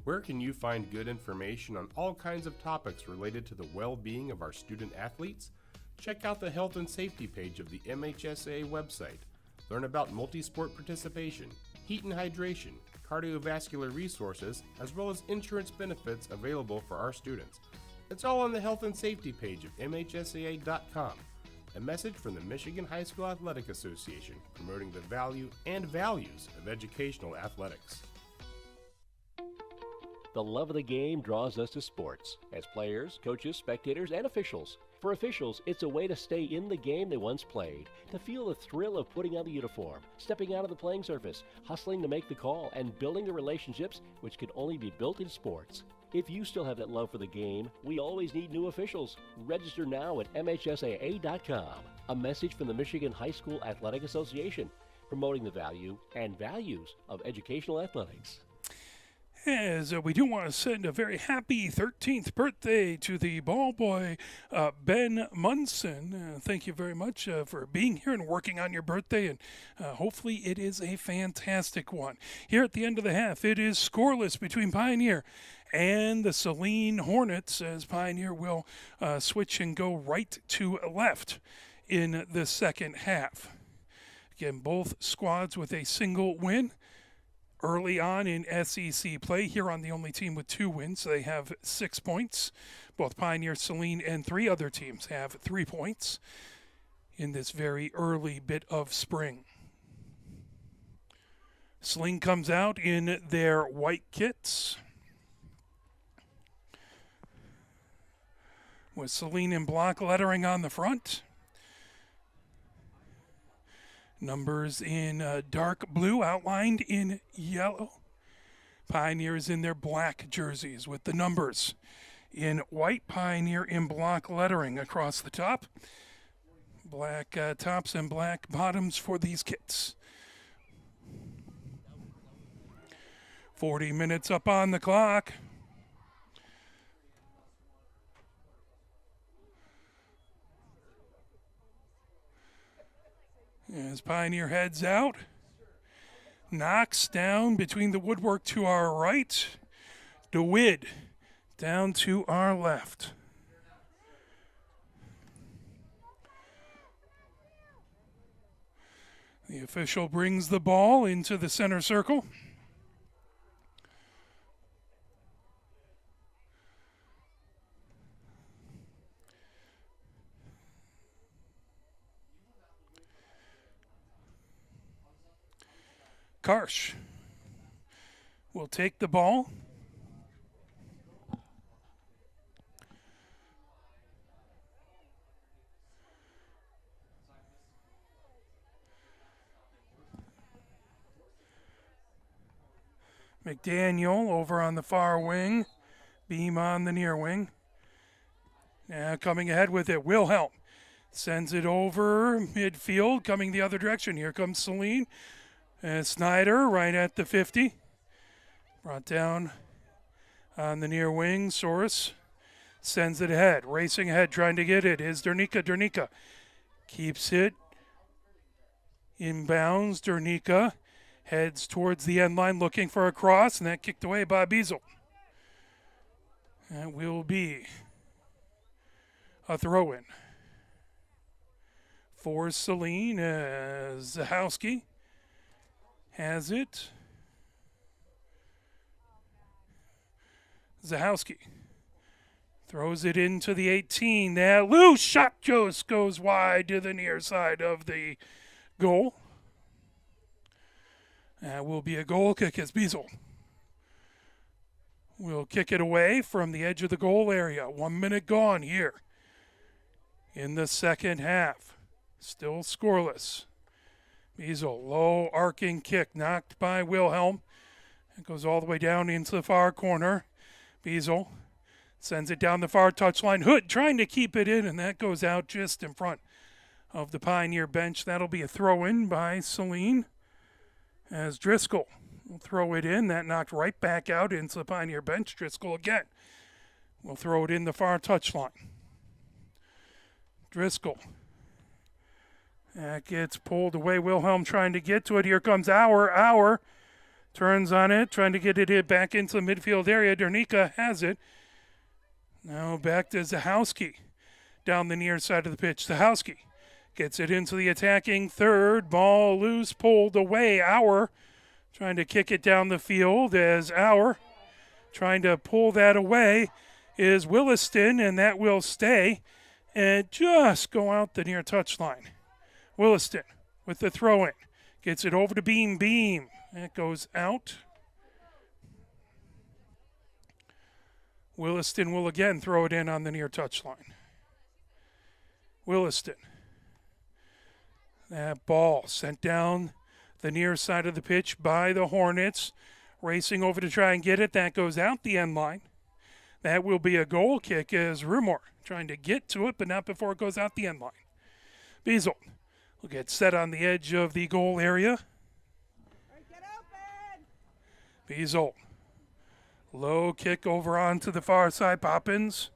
Where can you find good information on all kinds of topics related to the well-being of our student athletes? Check out the health and safety page of the MHSAA website. Learn about multi-sport participation, heat and hydration, cardiovascular resources, as well as insurance benefits available for our students. It's all on the health and safety page of MHSAA.com. A message from the Michigan High School Athletic Association promoting the value and values of educational athletics. The love of the game draws us to sports, as players, coaches, spectators, and officials. For officials, it's a way to stay in the game they once played, to feel the thrill of putting on the uniform, stepping out of the playing surface, hustling to make the call, and building the relationships which can only be built in sports. If you still have that love for the game, we always need new officials. Register now at MHSAA.com. A message from the Michigan High School Athletic Association, promoting the value and values of educational athletics. As we do want to send a very happy 13th birthday to the ball boy, Ben Munson. Thank you very much for being here and working on your birthday, and hopefully it is a fantastic one. Here at the end of the half, it is scoreless between Pioneer and the Saline Hornets, as Pioneer will switch and go right to left in the second half. Again, both squads with a single win. Early on in SEC play, Huron the only team with 2 wins. They have 6 points. Both Pioneer, Saline, and 3 other teams have 3 points in this very early bit of spring. Saline comes out in their white kits, with Saline in block lettering on the front. Numbers in dark blue outlined in yellow. Pioneers in their black jerseys with the numbers in white. Pioneer in block lettering across the top. Black tops and black bottoms for these kits. 40 minutes up on the clock. As Pioneer heads out, knocks down between the woodwork to our right. DeWitt down to our left. The official brings the ball into the center circle. Karsh will take the ball. McDaniel over on the far wing. Beam on the near wing. Now coming ahead with it, Wilhelm sends it over midfield, coming the other direction. Here comes Saline. And Snyder right at the 50. Brought down on the near wing. Soros sends it ahead. Racing ahead, trying to get it is Dernica. Dernica keeps it inbounds. Dernica heads towards the end line looking for a cross, and that kicked away by Beazle. That will be a throw-in for Saline as Zahowski has it. Zahowski throws it into the 18. That loose shot just goes wide to the near side of the goal. That will be a goal kick as Beazle will kick it away from the edge of the goal area. 1 minute gone here in the second half. Still scoreless. Beazle, low arcing kick, knocked by Wilhelm. It goes all the way down into the far corner. Beazle sends it down the far touchline. Hood trying to keep it in, and that goes out just in front of the Pioneer bench. That'll be a throw-in by Saline as Driscoll will throw it in. That knocked right back out into the Pioneer bench. Driscoll again will throw it in the far touchline. Driscoll. That gets pulled away. Wilhelm trying to get to it. Here comes Auer. Auer Turns on it, trying to get it back into the midfield area. Dernica has it. Now back to Zahowski down the near side of the pitch. Zahowski gets it into the attacking third. Ball loose, pulled away. Auer trying to kick it down the field as Auer trying to pull that away is Williston, and that will stay and just go out the near touchline. Williston with the throw-in. Gets it over to Beam. Beam. That goes out. Williston will again throw it in on the near touchline. Williston. That ball sent down the near side of the pitch by the Hornets. Racing over to try and get it. That goes out the end line. That will be a goal kick as Rumor trying to get to it, but not before it goes out the end line. Beazle will get set on the edge of the goal area. Beazle. Low kick over onto the far side. Poppins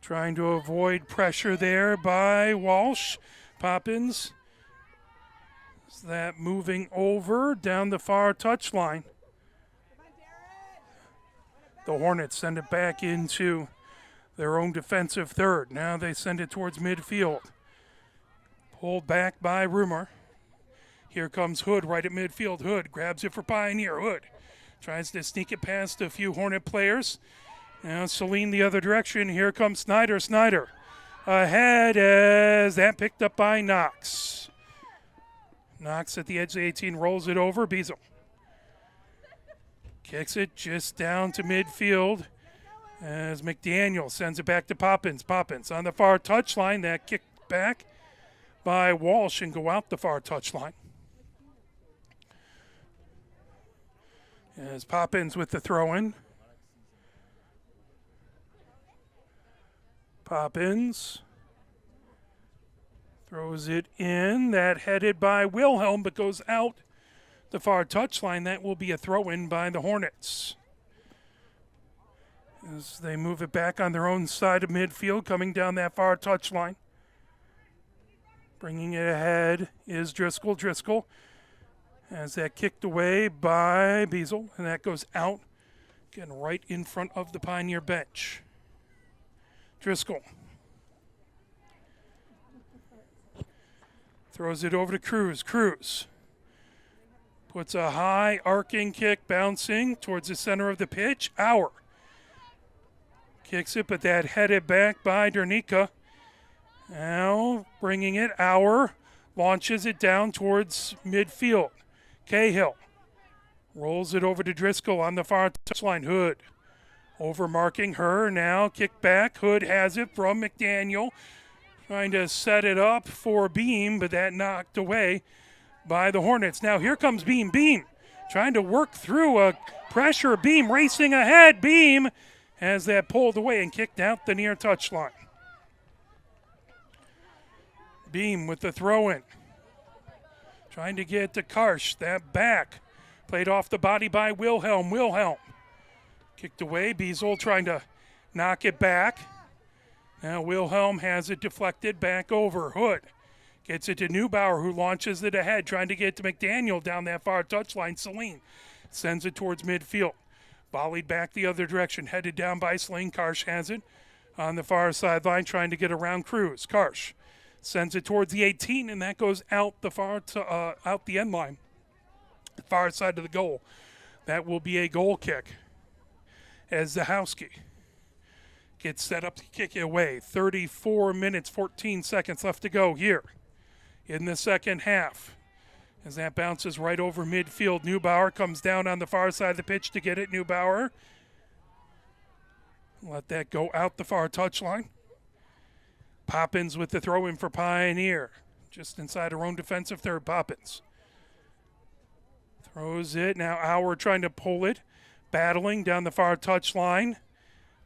trying to avoid pressure there by Walsh. Poppins. Is that moving over down the far touchline? The Hornets send it back into their own defensive third. Now they send it towards midfield. Pulled back by Rumor. Here comes Hood right at midfield. Hood grabs it for Pioneer. Hood tries to sneak it past a few Hornet players. Now Saline the other direction. Here comes Snyder. Snyder ahead as that picked up by Knox. Knox at the edge of the 18 rolls it over. Beazle kicks it just down to midfield as McDaniel sends it back to Poppins. Poppins on the far touchline. That kicked back by Walsh and go out the far touchline. As Poppins with the throw-in. Poppins throws it in. That headed by Wilhelm, but goes out the far touchline. That will be a throw-in by the Hornets. As they move it back on their own side of midfield, coming down that far touchline. Bringing it ahead is Driscoll. Driscoll has that kicked away by Beazle, and that goes out, getting right in front of the Pioneer bench. Driscoll throws it over to Cruz. Cruz puts a high arcing kick bouncing towards the center of the pitch. Auer kicks it, but that headed back by Dernica. Now bringing it, Auer launches it down towards midfield. Cahill rolls it over to Driscoll on the far touchline. Hood over marking her. Now kick back. Hood has it from McDaniel. Trying to set it up for Beam, but that knocked away by the Hornets. Now here comes Beam. Beam trying to work through a pressure. Beam racing ahead. Beam has that pulled away and kicked out the near touchline. Beam with the throw-in. Trying to get to Karsh. That back. Played off the body by Wilhelm. Wilhelm kicked away. Beazle trying to knock it back. Now Wilhelm has it deflected back over. Hood gets it to Neubauer, who launches it ahead, trying to get to McDaniel down that far touchline. Saline sends it towards midfield. Volleyed back the other direction, headed down by Saline. Karsh has it on the far sideline, trying to get around Cruz. Karsh sends it towards the 18, and that goes out the out the end line, the far side of the goal. That will be a goal kick as Zahowski gets set up to kick it away. 34 minutes, 14 seconds left to go here in the second half. As that bounces right over midfield, Neubauer comes down on the far side of the pitch to get it. Neubauer. Let that go out the far touchline. Poppins with the throw-in for Pioneer. Just inside her own defensive third. Poppins throws it. Now Auer trying to pull it. Battling down the far touchline.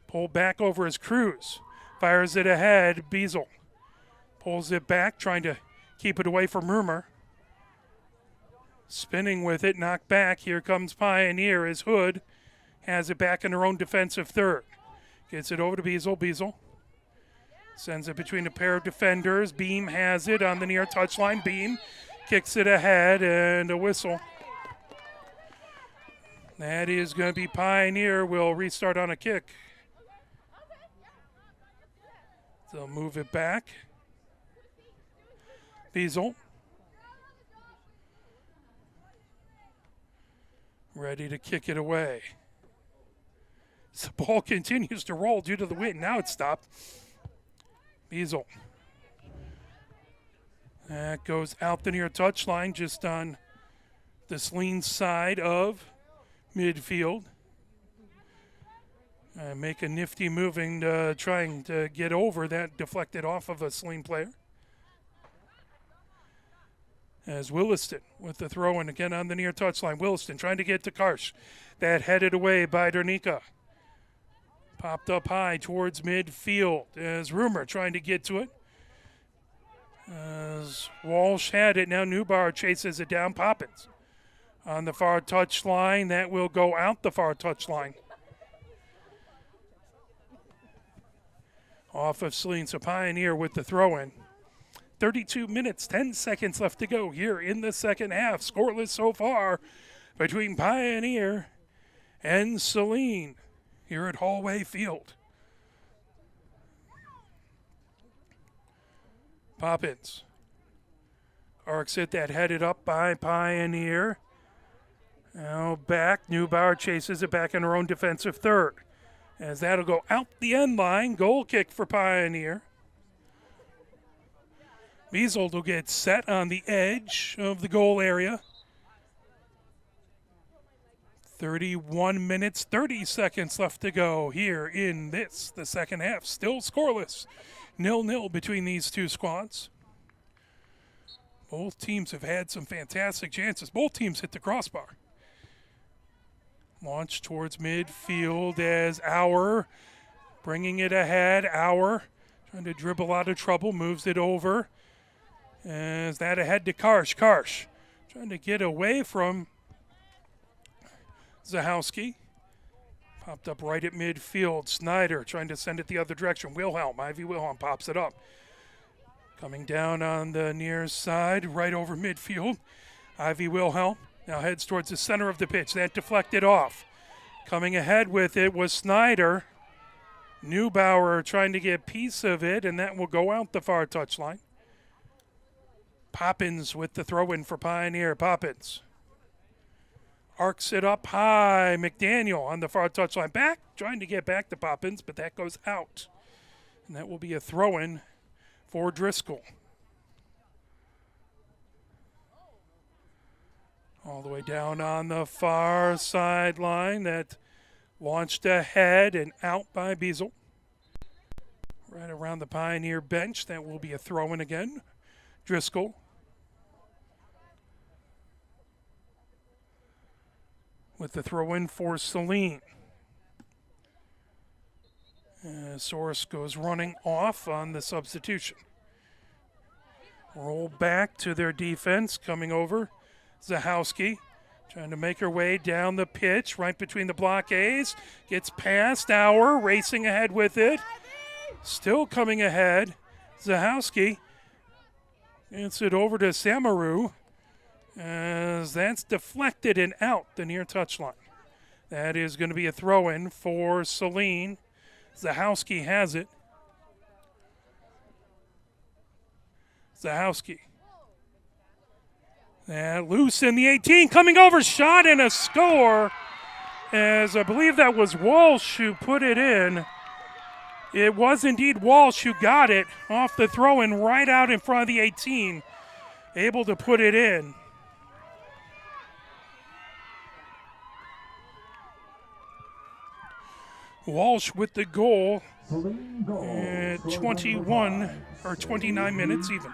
Pulled back over his Cruz. Fires it ahead. Beazle pulls it back, trying to keep it away from Rumor. Spinning with it, knocked back. Here comes Pioneer as Hood has it back in her own defensive third. Gets it over to Beazle. Beazle sends it between a pair of defenders. Beam has it on the near touchline. Beam kicks it ahead, and a whistle. That is going to be Pioneer. Will restart on a kick. They'll move it back. Beazle. Ready to kick it away. The ball continues to roll due to the wind. Now it's stopped. Beazle. That goes out the near touchline, just on the Saline side of midfield. Make a nifty moving, trying to get over that deflected off of a Saline player. As Williston with the throw in again on the near touchline. Williston trying to get to Karsh. That headed away by Dernica. Popped up high towards midfield as Rumor trying to get to it. As Walsh had it, now Newbauer chases it down. Poppins on the far touchline. That will go out the far touchline. Off of Saline, so Pioneer with the throw-in. 32 minutes, 10 seconds left to go here in the second half. Scoreless so far between Pioneer and Saline here at Hollway Field. Poppins. Arcs it, that headed up by Pioneer. Now back, Newbauer chases it back in her own defensive third. As that'll go out the end line, goal kick for Pioneer. Beazle will get set on the edge of the goal area. 31 minutes, 30 seconds left to go here in the second half. Still scoreless. 0-0 between these two squads. Both teams have had some fantastic chances. Both teams hit the crossbar. Launch towards midfield as Auer bringing it ahead. Auer trying to dribble out of trouble, moves it over. As that ahead to Karsh. Karsh trying to get away from Zahowski. Popped up right at midfield. Snyder trying to send it the other direction. Ivy Wilhelm pops it up. Coming down on the near side, right over midfield. Ivy Wilhelm now heads towards the center of the pitch. That deflected off. Coming ahead with it was Snyder. Newbauer trying to get a piece of it, and that will go out the far touchline. Poppins with the throw-in for Pioneer. Poppins arcs it up high. McDaniel on the far touchline. Back, trying to get back to Poppins, but that goes out. And that will be a throw-in for Driscoll. All the way down on the far sideline. That launched ahead and out by Beazle. Right around the Pioneer bench. That will be a throw-in again. Driscoll. With the throw-in for Saline. Soros goes running off on the substitution. Roll back to their defense, coming over. Zahowski trying to make her way down the pitch, right between the blockades. Gets past Auer, racing ahead with it. Still coming ahead. Zahowski gets it over to Samaru. As that's deflected and out the near touchline. That is going to be a throw-in for Saline. Zahowski has it. Zahowski. Loose in the 18, coming over, shot and a score. As I believe that was Walsh who put it in. It was indeed Walsh who got it off the throw-in right out in front of the 18. Able to put it in. Walsh with the goal at 21 or 29 minutes even.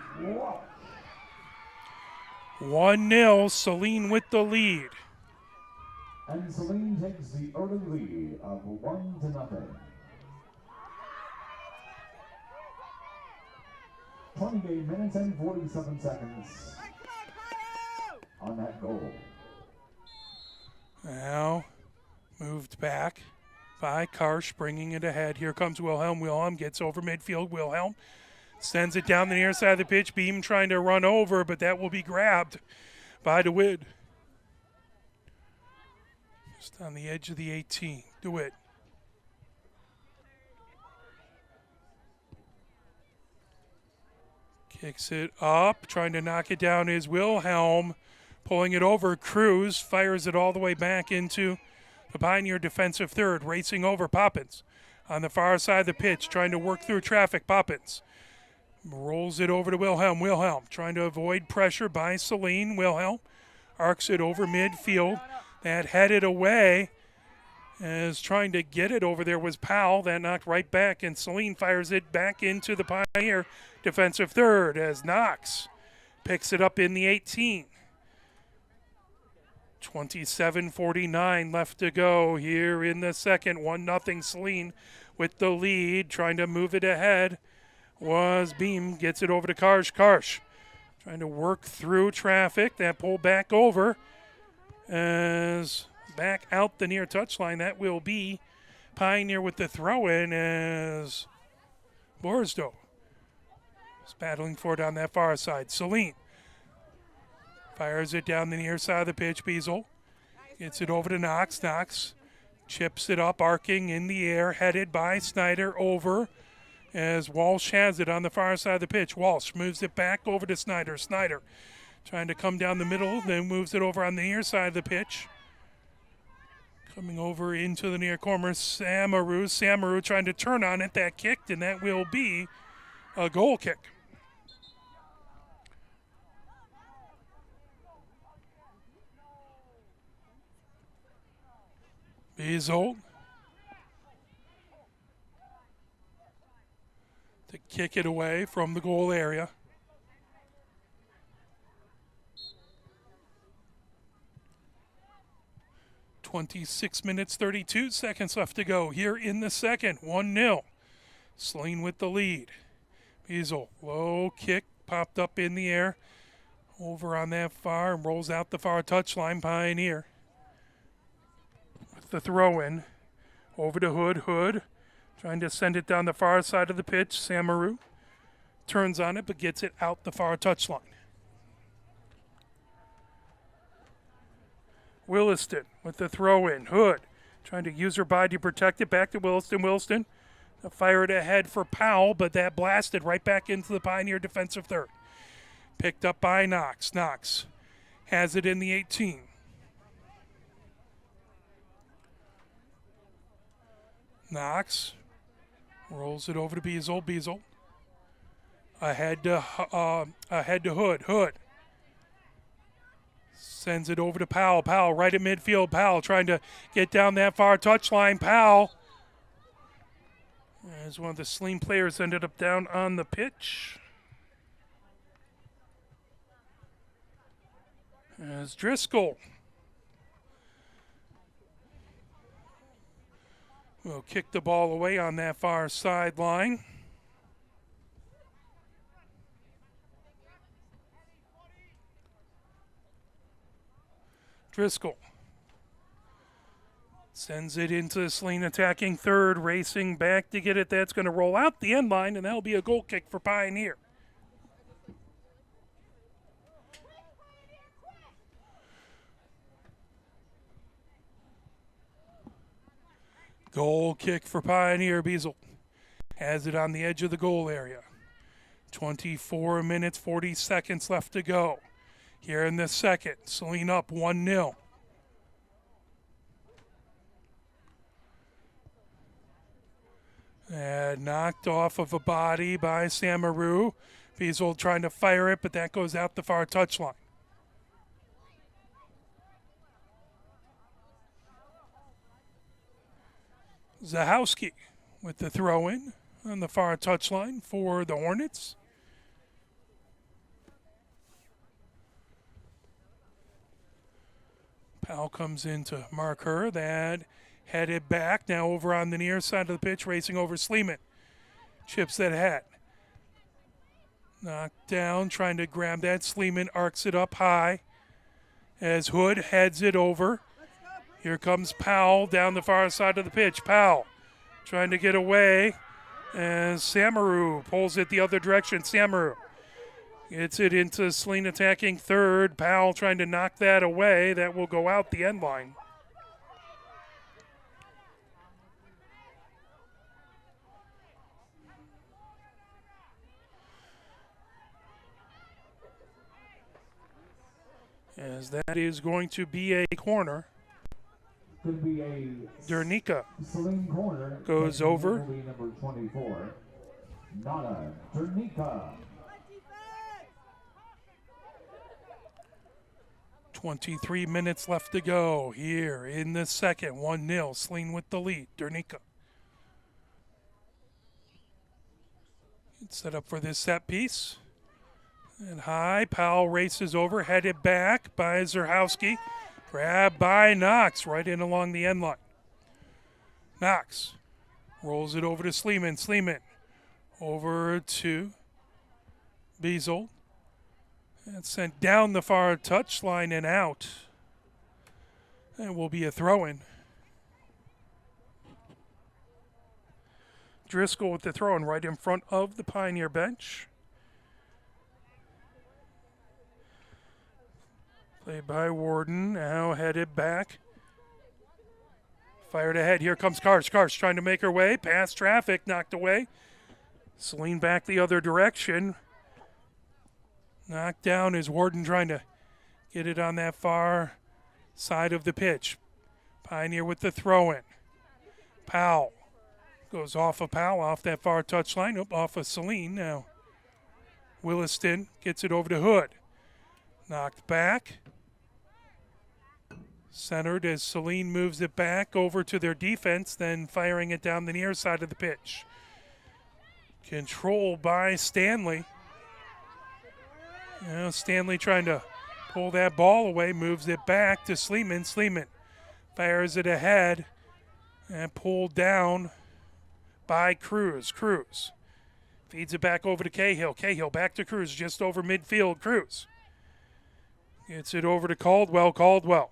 1-0, Saline with the lead. And Saline takes the early lead of 1-0. 28 minutes and 47 seconds on that goal. Now moved back by Karsh, bringing it ahead. Here comes Wilhelm. Wilhelm gets over midfield. Wilhelm sends it down the near side of the pitch. Beam trying to run over, but that will be grabbed by DeWitt. Just on the edge of the 18. Do it. Kicks it up, trying to knock it down is Wilhelm. Pulling it over, Cruz fires it all the way back into the Pioneer defensive third, racing over Poppins. On the far side of the pitch, trying to work through traffic, Poppins. Rolls it over to Wilhelm. Wilhelm trying to avoid pressure by Saline. Wilhelm arcs it over midfield. That headed away as trying to get it over there was Powell. That knocked right back, and Saline fires it back into the Pioneer defensive third as Knox picks it up in the 18. 27:49 left to go here in the second. 1-0 Saline with the lead. Trying to move it ahead was Beam. Gets it over to Karsh. Karsh trying to work through traffic. That pull back over as back out the near touchline. That will be Pioneer with the throw-in as Borsdo is battling for it on that far side. Saline fires it down the near side of the pitch. Beazle gets it over to Knox. Knox chips it up, arcing in the air, headed by Snyder over as Walsh has it on the far side of the pitch. Walsh moves it back over to Snyder. Snyder trying to come down the middle, then moves it over on the near side of the pitch. Coming over into the near corner, Samaru. Samaru trying to turn on it. That kicked, and that will be a goal kick. Bezold to kick it away from the goal area. .26 minutes, 32 seconds left to go here in the second. 1-0. Saline with the lead. Beazle, low kick, popped up in the air. Over on that far and rolls out the far touchline. Pioneer with the throw-in. Over to Hood. Hood trying to send it down the far side of the pitch. Samaru turns on it but gets it out the far touchline. Williston with the throw-in. Hood trying to use her body to protect it. Back to Williston. Williston fired ahead for Powell, but that blasted right back into the Pioneer defensive third. Picked up by Knox. Knox has it in the 18. Knox rolls it over to Beazle. Beazle ahead to Hood. Hood sends it over to Powell. Powell right at midfield. Powell trying to get down that far touchline. Powell, as one of the Saline players, ended up down on the pitch. As Driscoll will kick the ball away on that far sideline. Driscoll sends it into the Saline attacking third, racing back to get it. That's going to roll out the end line, and that'll be a goal kick for Pioneer. Goal kick for Pioneer. Beazle has it on the edge of the goal area. 24 minutes, 40 seconds left to go. Here in the second, Saline up 1-0. And knocked off of a body by Samaru. Beazle trying to fire it, but that goes out the far touchline. Zahowski with the throw-in on the far touchline for the Hornets. Powell comes in to mark her. That headed back. Now over on the near side of the pitch, racing over Sleeman. Chips that hat. Knocked down, trying to grab that. Sleeman arcs it up high as Hood heads it over. Here comes Powell down the far side of the pitch. Powell trying to get away as Samaru pulls it the other direction. Samaru gets it into Saline attacking third. Powell trying to knock that away. That will go out the end line. as that is going to be a corner. Could be a Dernica Saline corner. goes Taking over. will be number 24, Nana Dernica. 23 minutes left to go here in the second. 1-0, Saline with the lead. Dernica. Set up for this set piece. And high, Powell races over, headed back by Zerhowski. Grabbed by Knox, right in along the end line. Knox rolls it over to Sleeman. Sleeman over to Beazle. And sent down the far touchline and out. And will be a throw-in. Driscoll with the throw-in right in front of the Pioneer bench. Played by Warden, now headed back. Fired ahead, here comes Karsh. Karsh trying to make her way, past traffic, knocked away. Saline back the other direction. Knocked down is Warden trying to get it on that far side of the pitch. Pioneer with the throw-in. Powell goes off of Powell, off that far touchline, off of Saline now. Williston gets it over to Hood. Knocked back. Centered as Saline moves it back over to their defense, then firing it down the near side of the pitch. Controlled by Stanley. Now Stanley trying to pull that ball away, moves it back to Sleeman. Sleeman fires it ahead and pulled down by Cruz. Cruz feeds it back over to Cahill. Cahill back to Cruz, just over midfield. Cruz gets it over to Caldwell. Caldwell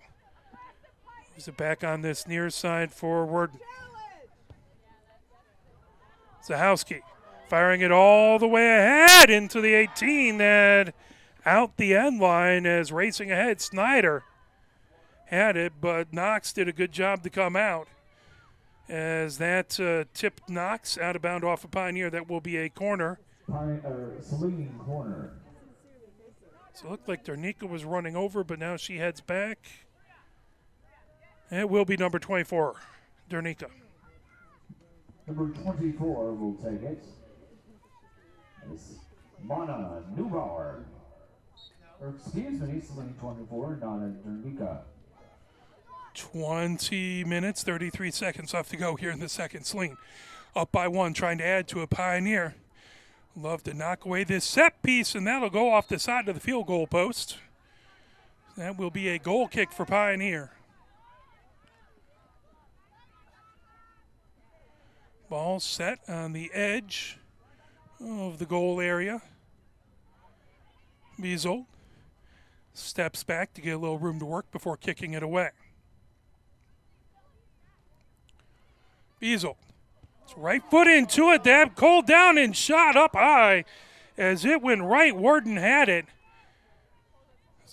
moves it back on this near side for Warden. Zahowski firing it all the way ahead into the 18 and out the end line as racing ahead. Snyder had it, but Knox did a good job to come out as that tipped Knox out of bound off of Pioneer. That will be a corner. Saline corner. So it looked like Dernica was running over, but now she heads back. It will be number 24, Dernica. Number 24 will take it. It's Mana Neubauer. Or excuse me, Saline 24, Nana Dernica. 20 minutes, 33 seconds left to go here in the second. Saline up by 1, trying to add to a Pioneer. Love to knock away this set piece, and that'll go off the side of the field goal post. That will be a goal kick for Pioneer. Ball set on the edge of the goal area. Beazle steps back to get a little room to work before kicking it away. Beazle, right foot into it, dab, cold down and shot up high as it went right. Warden had it.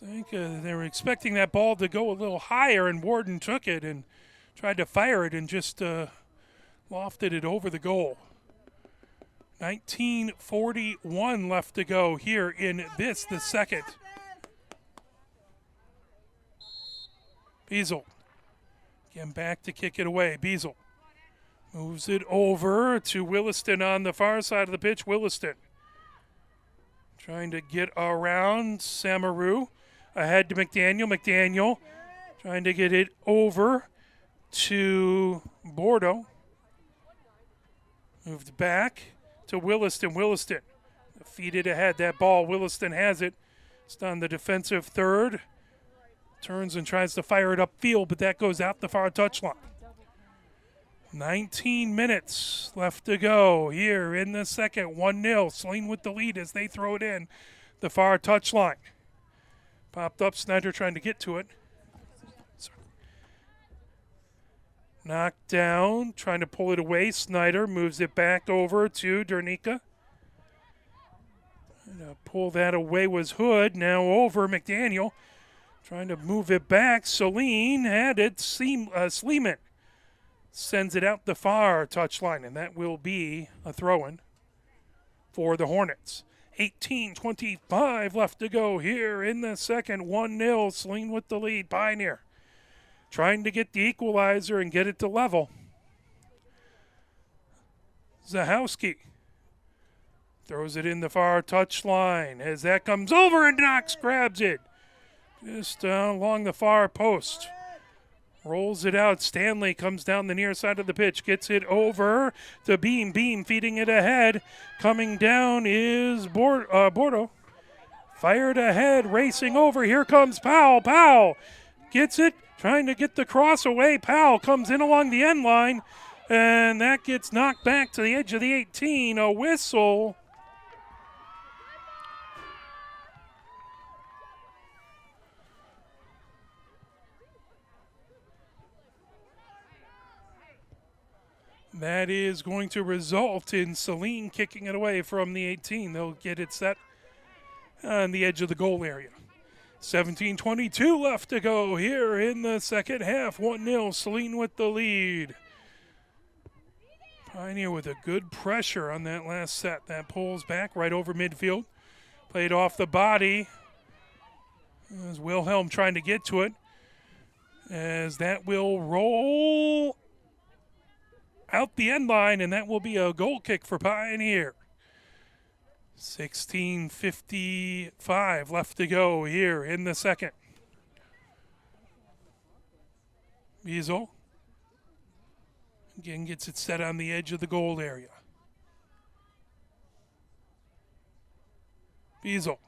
I think they were expecting that ball to go a little higher, and Warden took it and tried to fire it and just lofted it over the goal. 19:41 left to go here in this, the second. Beazle again back to kick it away. Beazle moves it over to Williston on the far side of the pitch. Williston trying to get around Samaru. Ahead to McDaniel. McDaniel trying to get it over to Bordeaux. Moved back to Williston. Williston feed it ahead. That ball, Williston has it. It's on the defensive third. Turns and tries to fire it upfield, but that goes out the far touchline. 19 minutes left to go here in the second. 1-0. Saline with the lead as they throw it in the far touchline. Popped up. Snyder trying to get to it. Knocked down. Trying to pull it away. Snyder moves it back over to Dernica. Pull that away was Hood. Now over McDaniel. Trying to move it back. Saline had it. Sleeman sends it out the far touchline, and that will be a throw-in for the Hornets. 18:25 left to go here in the second. 1-0, Saline with the lead. Pioneer trying to get the equalizer and get it to level. Zahowski throws it in the far touchline as that comes over and Knox grabs it just along the far post. Rolls it out. Stanley comes down the near side of the pitch, gets it over to Beam. Beam feeding it ahead. Coming down is Bordeaux. Fired ahead, racing over. Here comes Powell. Powell gets it, trying to get the cross away. Powell comes in along the end line, and that gets knocked back to the edge of the 18. A whistle. That is going to result in Saline kicking it away from the 18. They'll get it set on the edge of the goal area. 17:22 left to go here in the second half. 1-0, Saline with the lead. Pioneer with a good pressure on that last set. That pulls back right over midfield. Played off the body. As Wilhelm trying to get to it. As that will roll out the end line, and that will be a goal kick for Pioneer. 16:55 left to go here in the second. Biesel again gets it set on the edge of the goal area. Biesel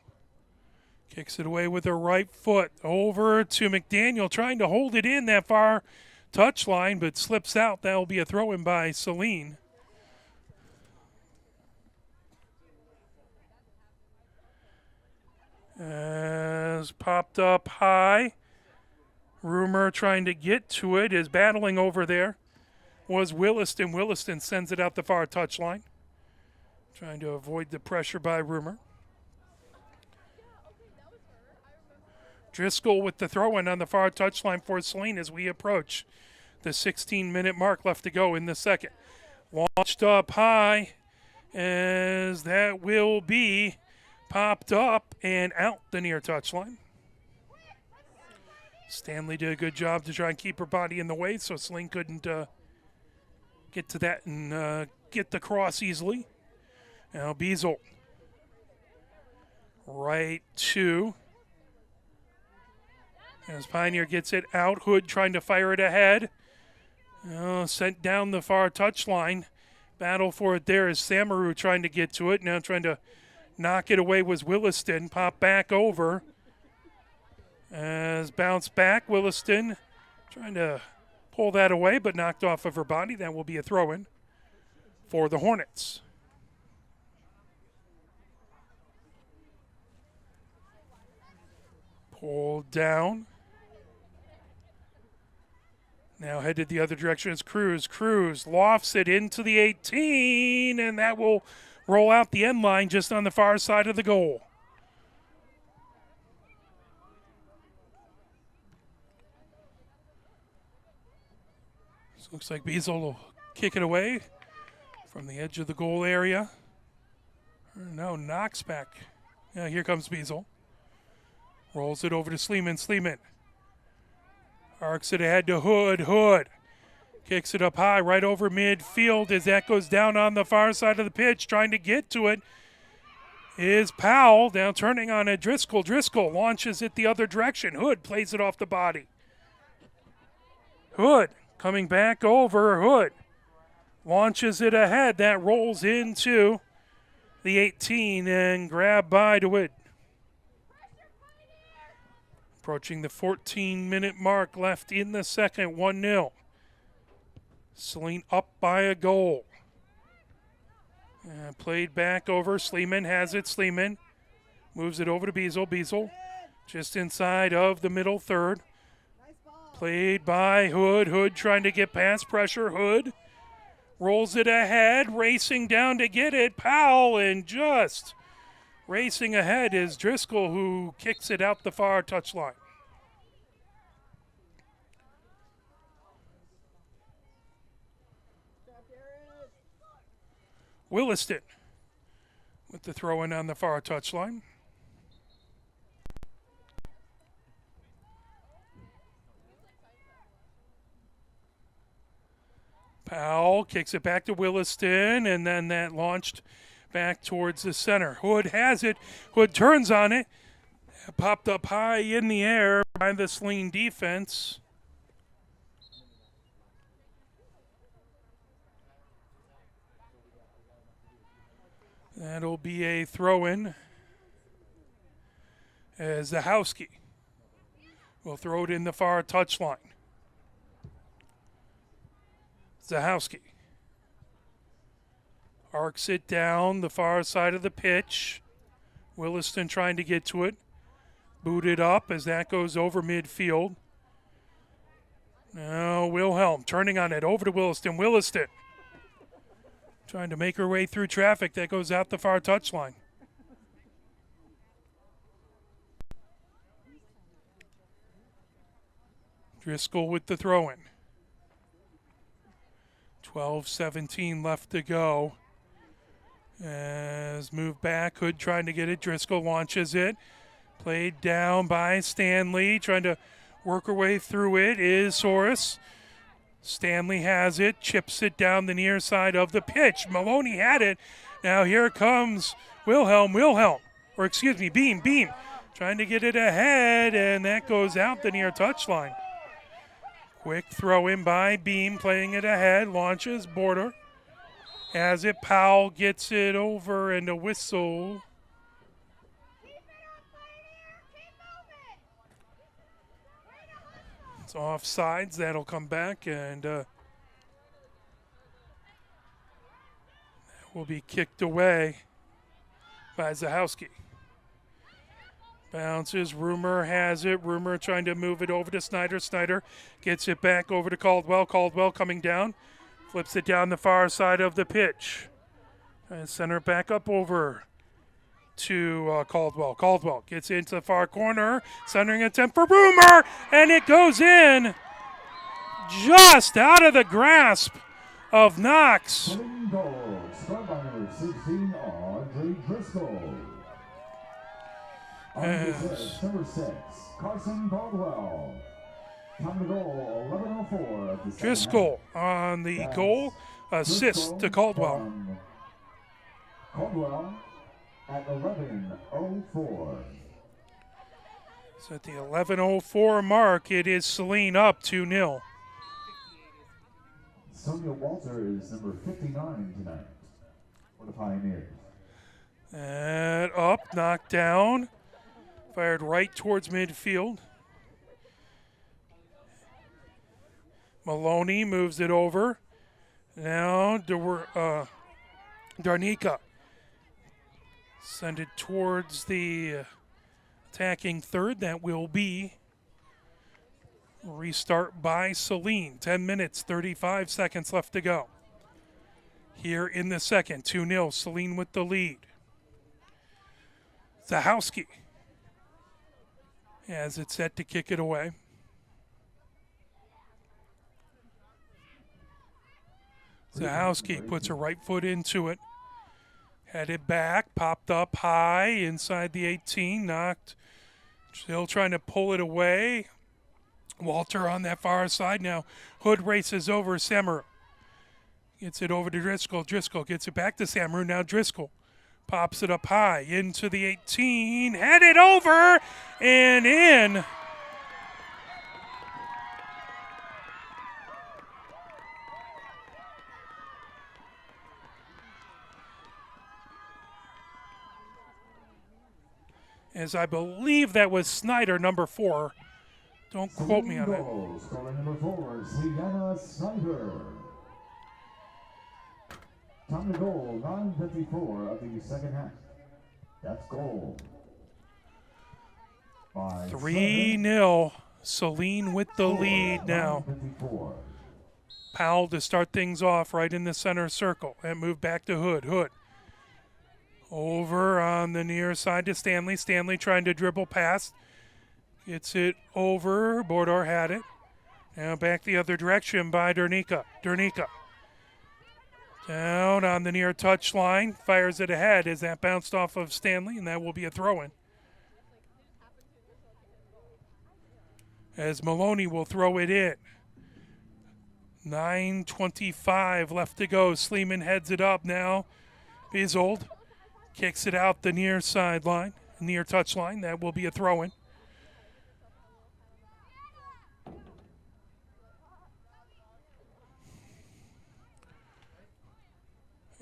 kicks it away with her right foot over to McDaniel, trying to hold it in that far touchline, but slips out. That will be a throw-in by Saline. As popped up high. Rumor trying to get to it, is battling over there. Was Williston. Williston sends it out the far touchline. Trying to avoid the pressure by Rumor. Driscoll with the throw-in on the far touchline for Saline as we approach the 16-minute mark left to go in the second. Launched up high as that will be popped up and out the near touchline. Stanley did a good job to try and keep her body in the way so Saline couldn't get to that and get the cross easily. Now Biesel right to as Pioneer gets it out. Hood trying to fire it ahead. Sent down the far touchline. Battle for it there is Samaru trying to get to it. Now trying to knock it away was Williston. Pop back over. As bounce back, Williston trying to pull that away, but knocked off of her body. That will be a throw-in for the Hornets. Pulled down. Now headed the other direction is Cruz. Cruz lofts it into the 18, and that will roll out the end line just on the far side of the goal. So looks like Biesel will kick it away from the edge of the goal area. No, Knox back. Yeah, here comes Biesel. Rolls it over to Sleeman. Sleeman arcs it ahead to Hood. Hood kicks it up high right over midfield as that goes down on the far side of the pitch. Trying to get to it is Powell. Now turning on a Driscoll. Driscoll launches it the other direction. Hood plays it off the body. Hood coming back over. Hood launches it ahead. That rolls into the 18 and grabbed by DeWitt. Approaching the 14-minute mark left in the second, 1-0. Saline up by a goal. Played back over. Sleeman has it. Sleeman moves it over to Biesel. Biesel just inside of the middle third. Played by Hood. Hood trying to get past pressure. Hood rolls it ahead, racing down to get it. Powell, and just racing ahead is Driscoll, who kicks it out the far touchline. Williston with the throw in on the far touchline. Powell kicks it back to Williston, and then that launched back towards the center. Hood has it. Hood turns on it. Popped up high in the air by the Saline defense. That'll be a throw-in as Zahowski will throw it in the far touchline. Zahowski arcs it down the far side of the pitch. Williston trying to get to it. Booted up as that goes over midfield. Now Wilhelm turning on it over to Williston. Williston trying to make her way through traffic. That goes out the far touchline. Driscoll with the throw-in. 12-17 left to go. As moved back, Hood trying to get it. Driscoll launches it. Played down by Stanley. Trying to work her way through it is Soros. Stanley has it. Chips it down the near side of the pitch. Maloney had it. Now here comes Wilhelm. Beam. Trying to get it ahead, and that goes out the near touchline. Quick throw in by Beam, playing it ahead, launches, border. As it, Powell gets it over, and a whistle. It's offsides, that'll come back, and that will be kicked away by Zahowski. Bounces, Rumor has it. Rumor trying to move it over to Snyder. Snyder gets it back over to Caldwell. Caldwell coming down. Flips it down the far side of the pitch. And center back up over to Caldwell. Caldwell gets into the far corner. Centering attempt for Rumor. And it goes in just out of the grasp of Knox. Winning goal, scored by number 16, Audrey Driscoll. Number 6, Carson Caldwell. Time to goal, 11:04 of the second Driscoll half. on the goal, assist to Caldwell. Caldwell at 11:04. So at the 11:04 mark, it is Saline up 2-0. Sonia Walter is number 59 tonight for the Pioneers. And up, knocked down. Fired right towards midfield. Maloney moves it over. Now Darnica. Send it towards the attacking third. That will be restart by Saline. 10 minutes, 35 seconds left to go. Here in the second, 2-0, Saline with the lead. Zahowski has it set to kick it away. Zahowski puts her right foot into it. Headed back, popped up high inside the 18, knocked. Still trying to pull it away. Walter on that far side now. Hood races over Samaru. Gets it over to Driscoll. Driscoll gets it back to Samaru. Now Driscoll pops it up high into the 18. Headed over and in. As I believe that was Snyder, number 4. Don't quote me on that. Scoring number 4, Sienna Snyder. Time to goal, 9:54 of the second half. That's goal. 3-0. Saline with the lead now. 9:54. Powell to start things off right in the center circle. And move back to Hood. Hood. Over on the near side to Stanley. Stanley trying to dribble past. Gets it over. Bordar had it. Now back the other direction by Dernica. Dernica Down on the near touchline, fires it ahead as that bounced off of Stanley, and that will be a throw-in. As Maloney will throw it in. 9:25 left to go. Sleeman heads it up now. Bizold kicks it out the near sideline, near touchline. That will be a throw-in.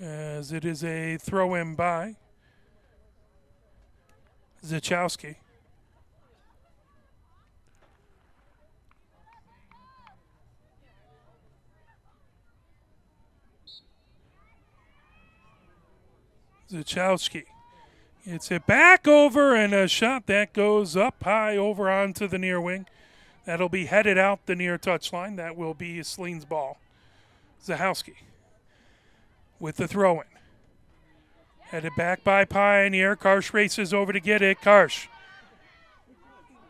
As it is a throw-in by Zachowski. Zachowski gets it back over, and a shot that goes up high over onto the near wing. That'll be headed out the near touchline. That will be Saline's ball. Zachowski with the throw-in. Headed back by Pioneer. Karsh races over to get it. Karsh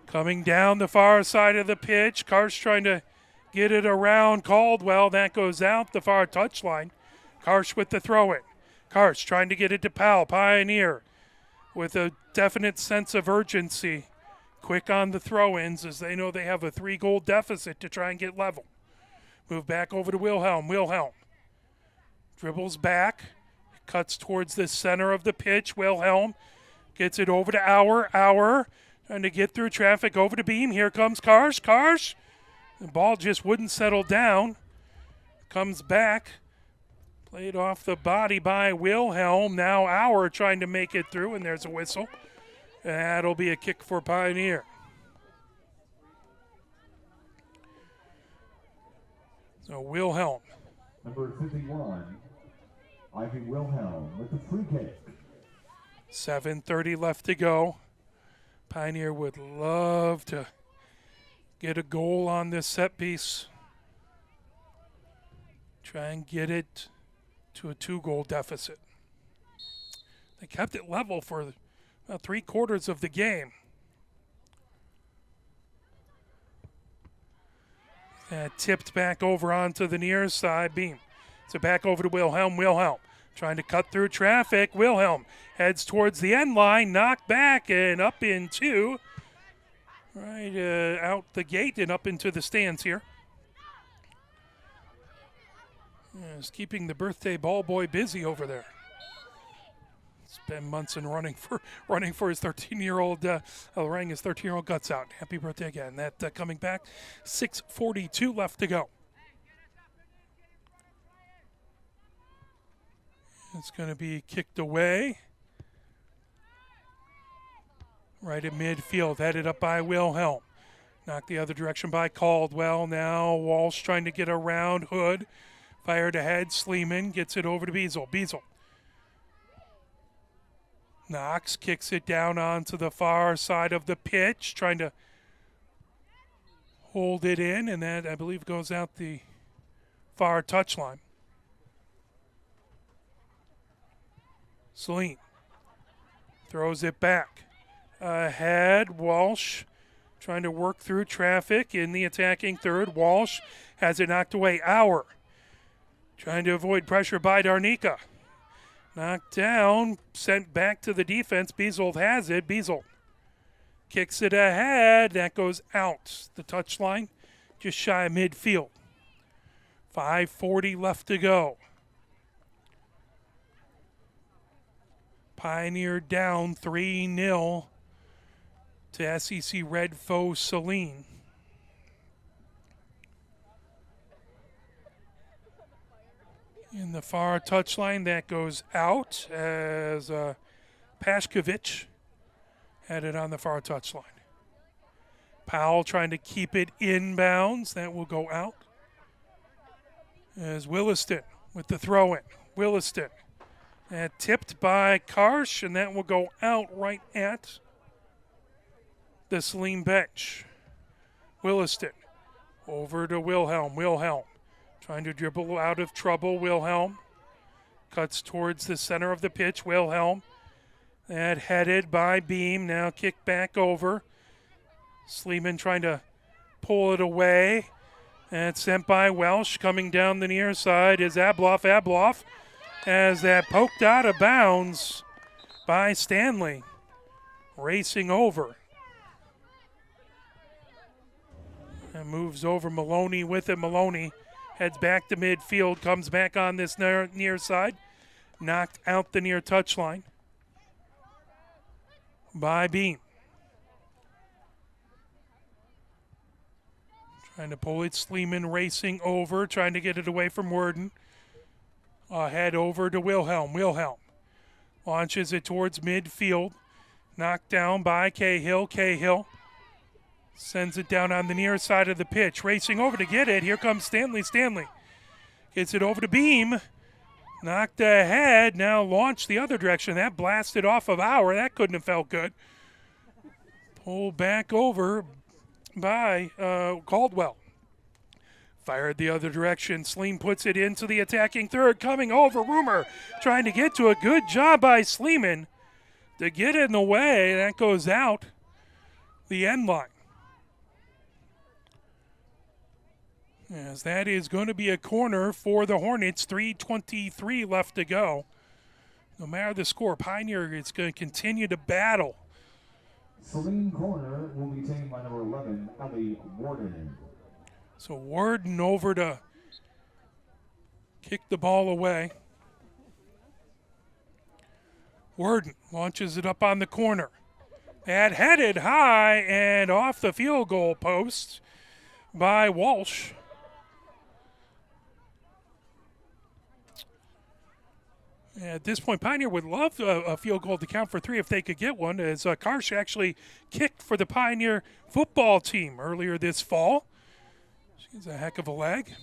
coming down the far side of the pitch. Karsh trying to get it around Caldwell. That goes out the far touchline. Karsh with the throw-in. Karsh trying to get it to Powell. Pioneer with a definite sense of urgency. Quick on the throw-ins as they know they have a 3-goal deficit to try and get level. Move back over to Wilhelm. Wilhelm dribbles back, cuts towards the center of the pitch. Wilhelm gets it over to Auer. Trying to get through traffic over to Beam. Here comes Karsh. Karsh. The ball just wouldn't settle down. Comes back. Played off the body by Wilhelm. Now Auer trying to make it through, and there's a whistle. That'll be a kick for Pioneer. So Wilhelm. Number 51, Ivy Wilhelm with the free kick. 7:30 left to go. Pioneer would love to get a goal on this set piece. Try and get it to a 2-goal deficit. They kept it level for about 3/4 of the game. Tipped back over onto the near side. Beam. So back over to Wilhelm. Wilhelm trying to cut through traffic. Wilhelm heads towards the end line. Knocked back and up into out the gate and up into the stands here. Is keeping the birthday ball boy busy over there. Spent months in running for his 13-year-old, rang his 13-year-old guts out. Happy birthday again. That coming back. 6:42 left to go. It's going to be kicked away. Right at midfield, headed up by Wilhelm. Knocked the other direction by Caldwell. Now Walsh trying to get around Hood. Fired ahead. Sleeman gets it over to Beazle. Beazle. Knox kicks it down onto the far side of the pitch, trying to hold it in, and that, I believe, goes out the far touchline. Saline throws it back. Ahead, Walsh trying to work through traffic in the attacking third. Walsh has it knocked away. Auer trying to avoid pressure by Darnica. Knocked down, sent back to the defense. Beazold has it. Beazold kicks it ahead. That goes out the touchline, just shy of midfield. 5:40 left to go. Pioneer down 3-0 to SEC Red foe Saline. In the far touchline, that goes out as Pashkovich had it on the far touchline. Powell trying to keep it inbounds. That will go out. As Williston with the throw-in. Williston. Tipped by Karsh, and that will go out right at the Saline bench. Williston over to Wilhelm. Wilhelm trying to dribble out of trouble. Wilhelm cuts towards the center of the pitch. Wilhelm, that headed by Beam, now kicked back over. Sleeman trying to pull it away. And sent by Welsh. Coming down the near side is Abloff. Abloff has that poked out of bounds by Stanley. Racing over. And moves over Maloney with it. Maloney heads back to midfield. Comes back on this near side. Knocked out the near touchline by Beam. Trying to pull it. Sleeman racing over. Trying to get it away from Worden. Head over to Wilhelm. Wilhelm launches it towards midfield. Knocked down by Cahill. Cahill sends it down on the near side of the pitch. Racing over to get it. Here comes Stanley. Stanley gets it over to Beam. Knocked ahead. Now launched the other direction. That blasted off of Auer. That couldn't have felt good. Pulled back over by Caldwell. Fired the other direction. Sleem puts it into the attacking third. Coming over. Rumor trying to get to a good job by Sleeman to get in the way. That goes out the end line. As that is going to be a corner for the Hornets. 3:23 left to go. No matter the score, Pioneer is going to continue to battle. Saline corner will be taken by number 11, Ellie Warden. So Warden over to kick the ball away. Warden launches it up on the corner. That headed high and off the field goal post by Walsh. At this point, Pioneer would love a field goal to count for 3 if they could get one, as Karsh actually kicked for the Pioneer football team earlier this fall. She's a heck of a leg.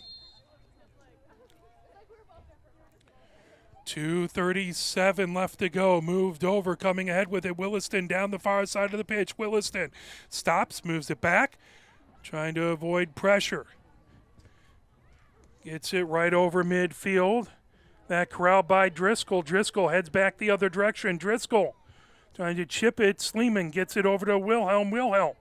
2:37 left to go. Moved over, coming ahead with it. Williston down the far side of the pitch. Williston stops, moves it back, trying to avoid pressure. Gets it right over midfield. That corralled by Driscoll. Driscoll heads back the other direction. Driscoll trying to chip it. Sleeman gets it over to Wilhelm. Wilhelm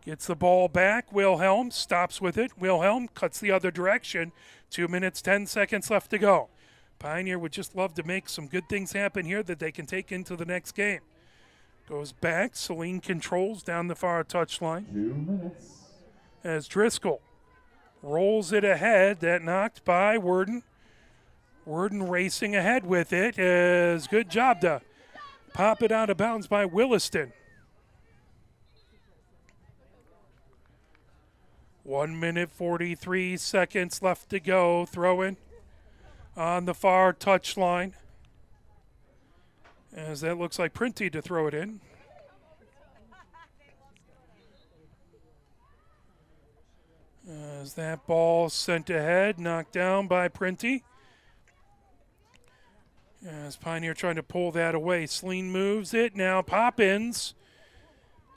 gets the ball back. Wilhelm stops with it. Wilhelm cuts the other direction. 2 minutes, 10 seconds left to go. Pioneer would just love to make some good things happen here that they can take into the next game. Goes back. Saline controls down the far touchline. 2 minutes. As Driscoll rolls it ahead. That knocked by Worden. Worden racing ahead with it. Is good job to pop it out of bounds by Williston. 1 minute, 43 seconds left to go. Throw in on the far touchline. As that looks like Printy to throw it in. As that ball sent ahead, knocked down by Printy. As Pioneer trying to pull that away. Saline moves it. Now Poppins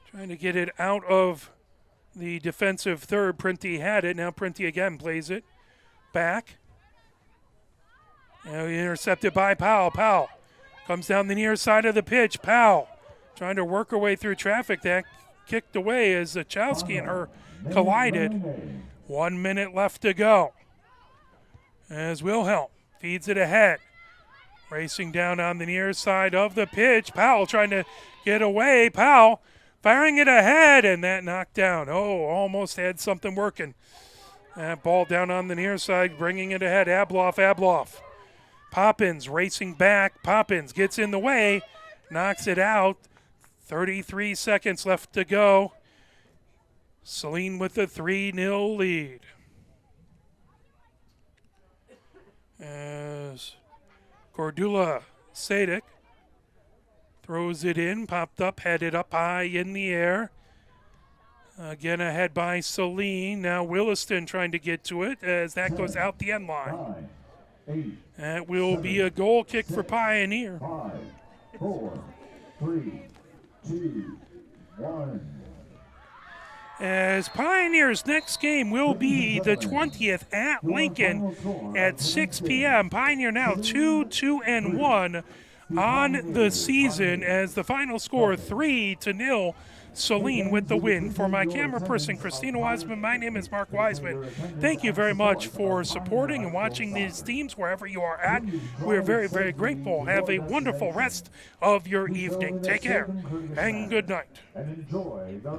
trying to get it out of the defensive third. Printy had it. Now Printy again plays it back. Now intercepted by Powell. Powell comes down the near side of the pitch. Powell trying to work her way through traffic. That kicked away as Zachowski and her collided. 1 minute left to go. As Wilhelm feeds it ahead. Racing down on the near side of the pitch. Powell trying to get away. Powell firing it ahead, and that knocked down. Oh, almost had something working. That ball down on the near side, bringing it ahead. Abloff, Abloff. Poppins racing back. Poppins gets in the way, knocks it out. 33 seconds left to go. Saline with the 3-0 lead. As Cordula Sadek throws it in, popped up, headed up high in the air. Again ahead by Saline. Now Williston trying to get to it as that goes out the end line. 9, 8, That will be a goal kick for Pioneer. 5, 4, 3, 2, 1. As Pioneer's next game will be the 20th at Lincoln at 6 p.m. Pioneer now 2-2-1 on the season as the final score 3-0 Saline with the win. For my camera person, Christina Wiseman, my name is Mark Wiseman. Thank you very much for supporting and watching these teams wherever you are at. We're very, very grateful. Have a wonderful rest of your evening. Take care and good night. And enjoy the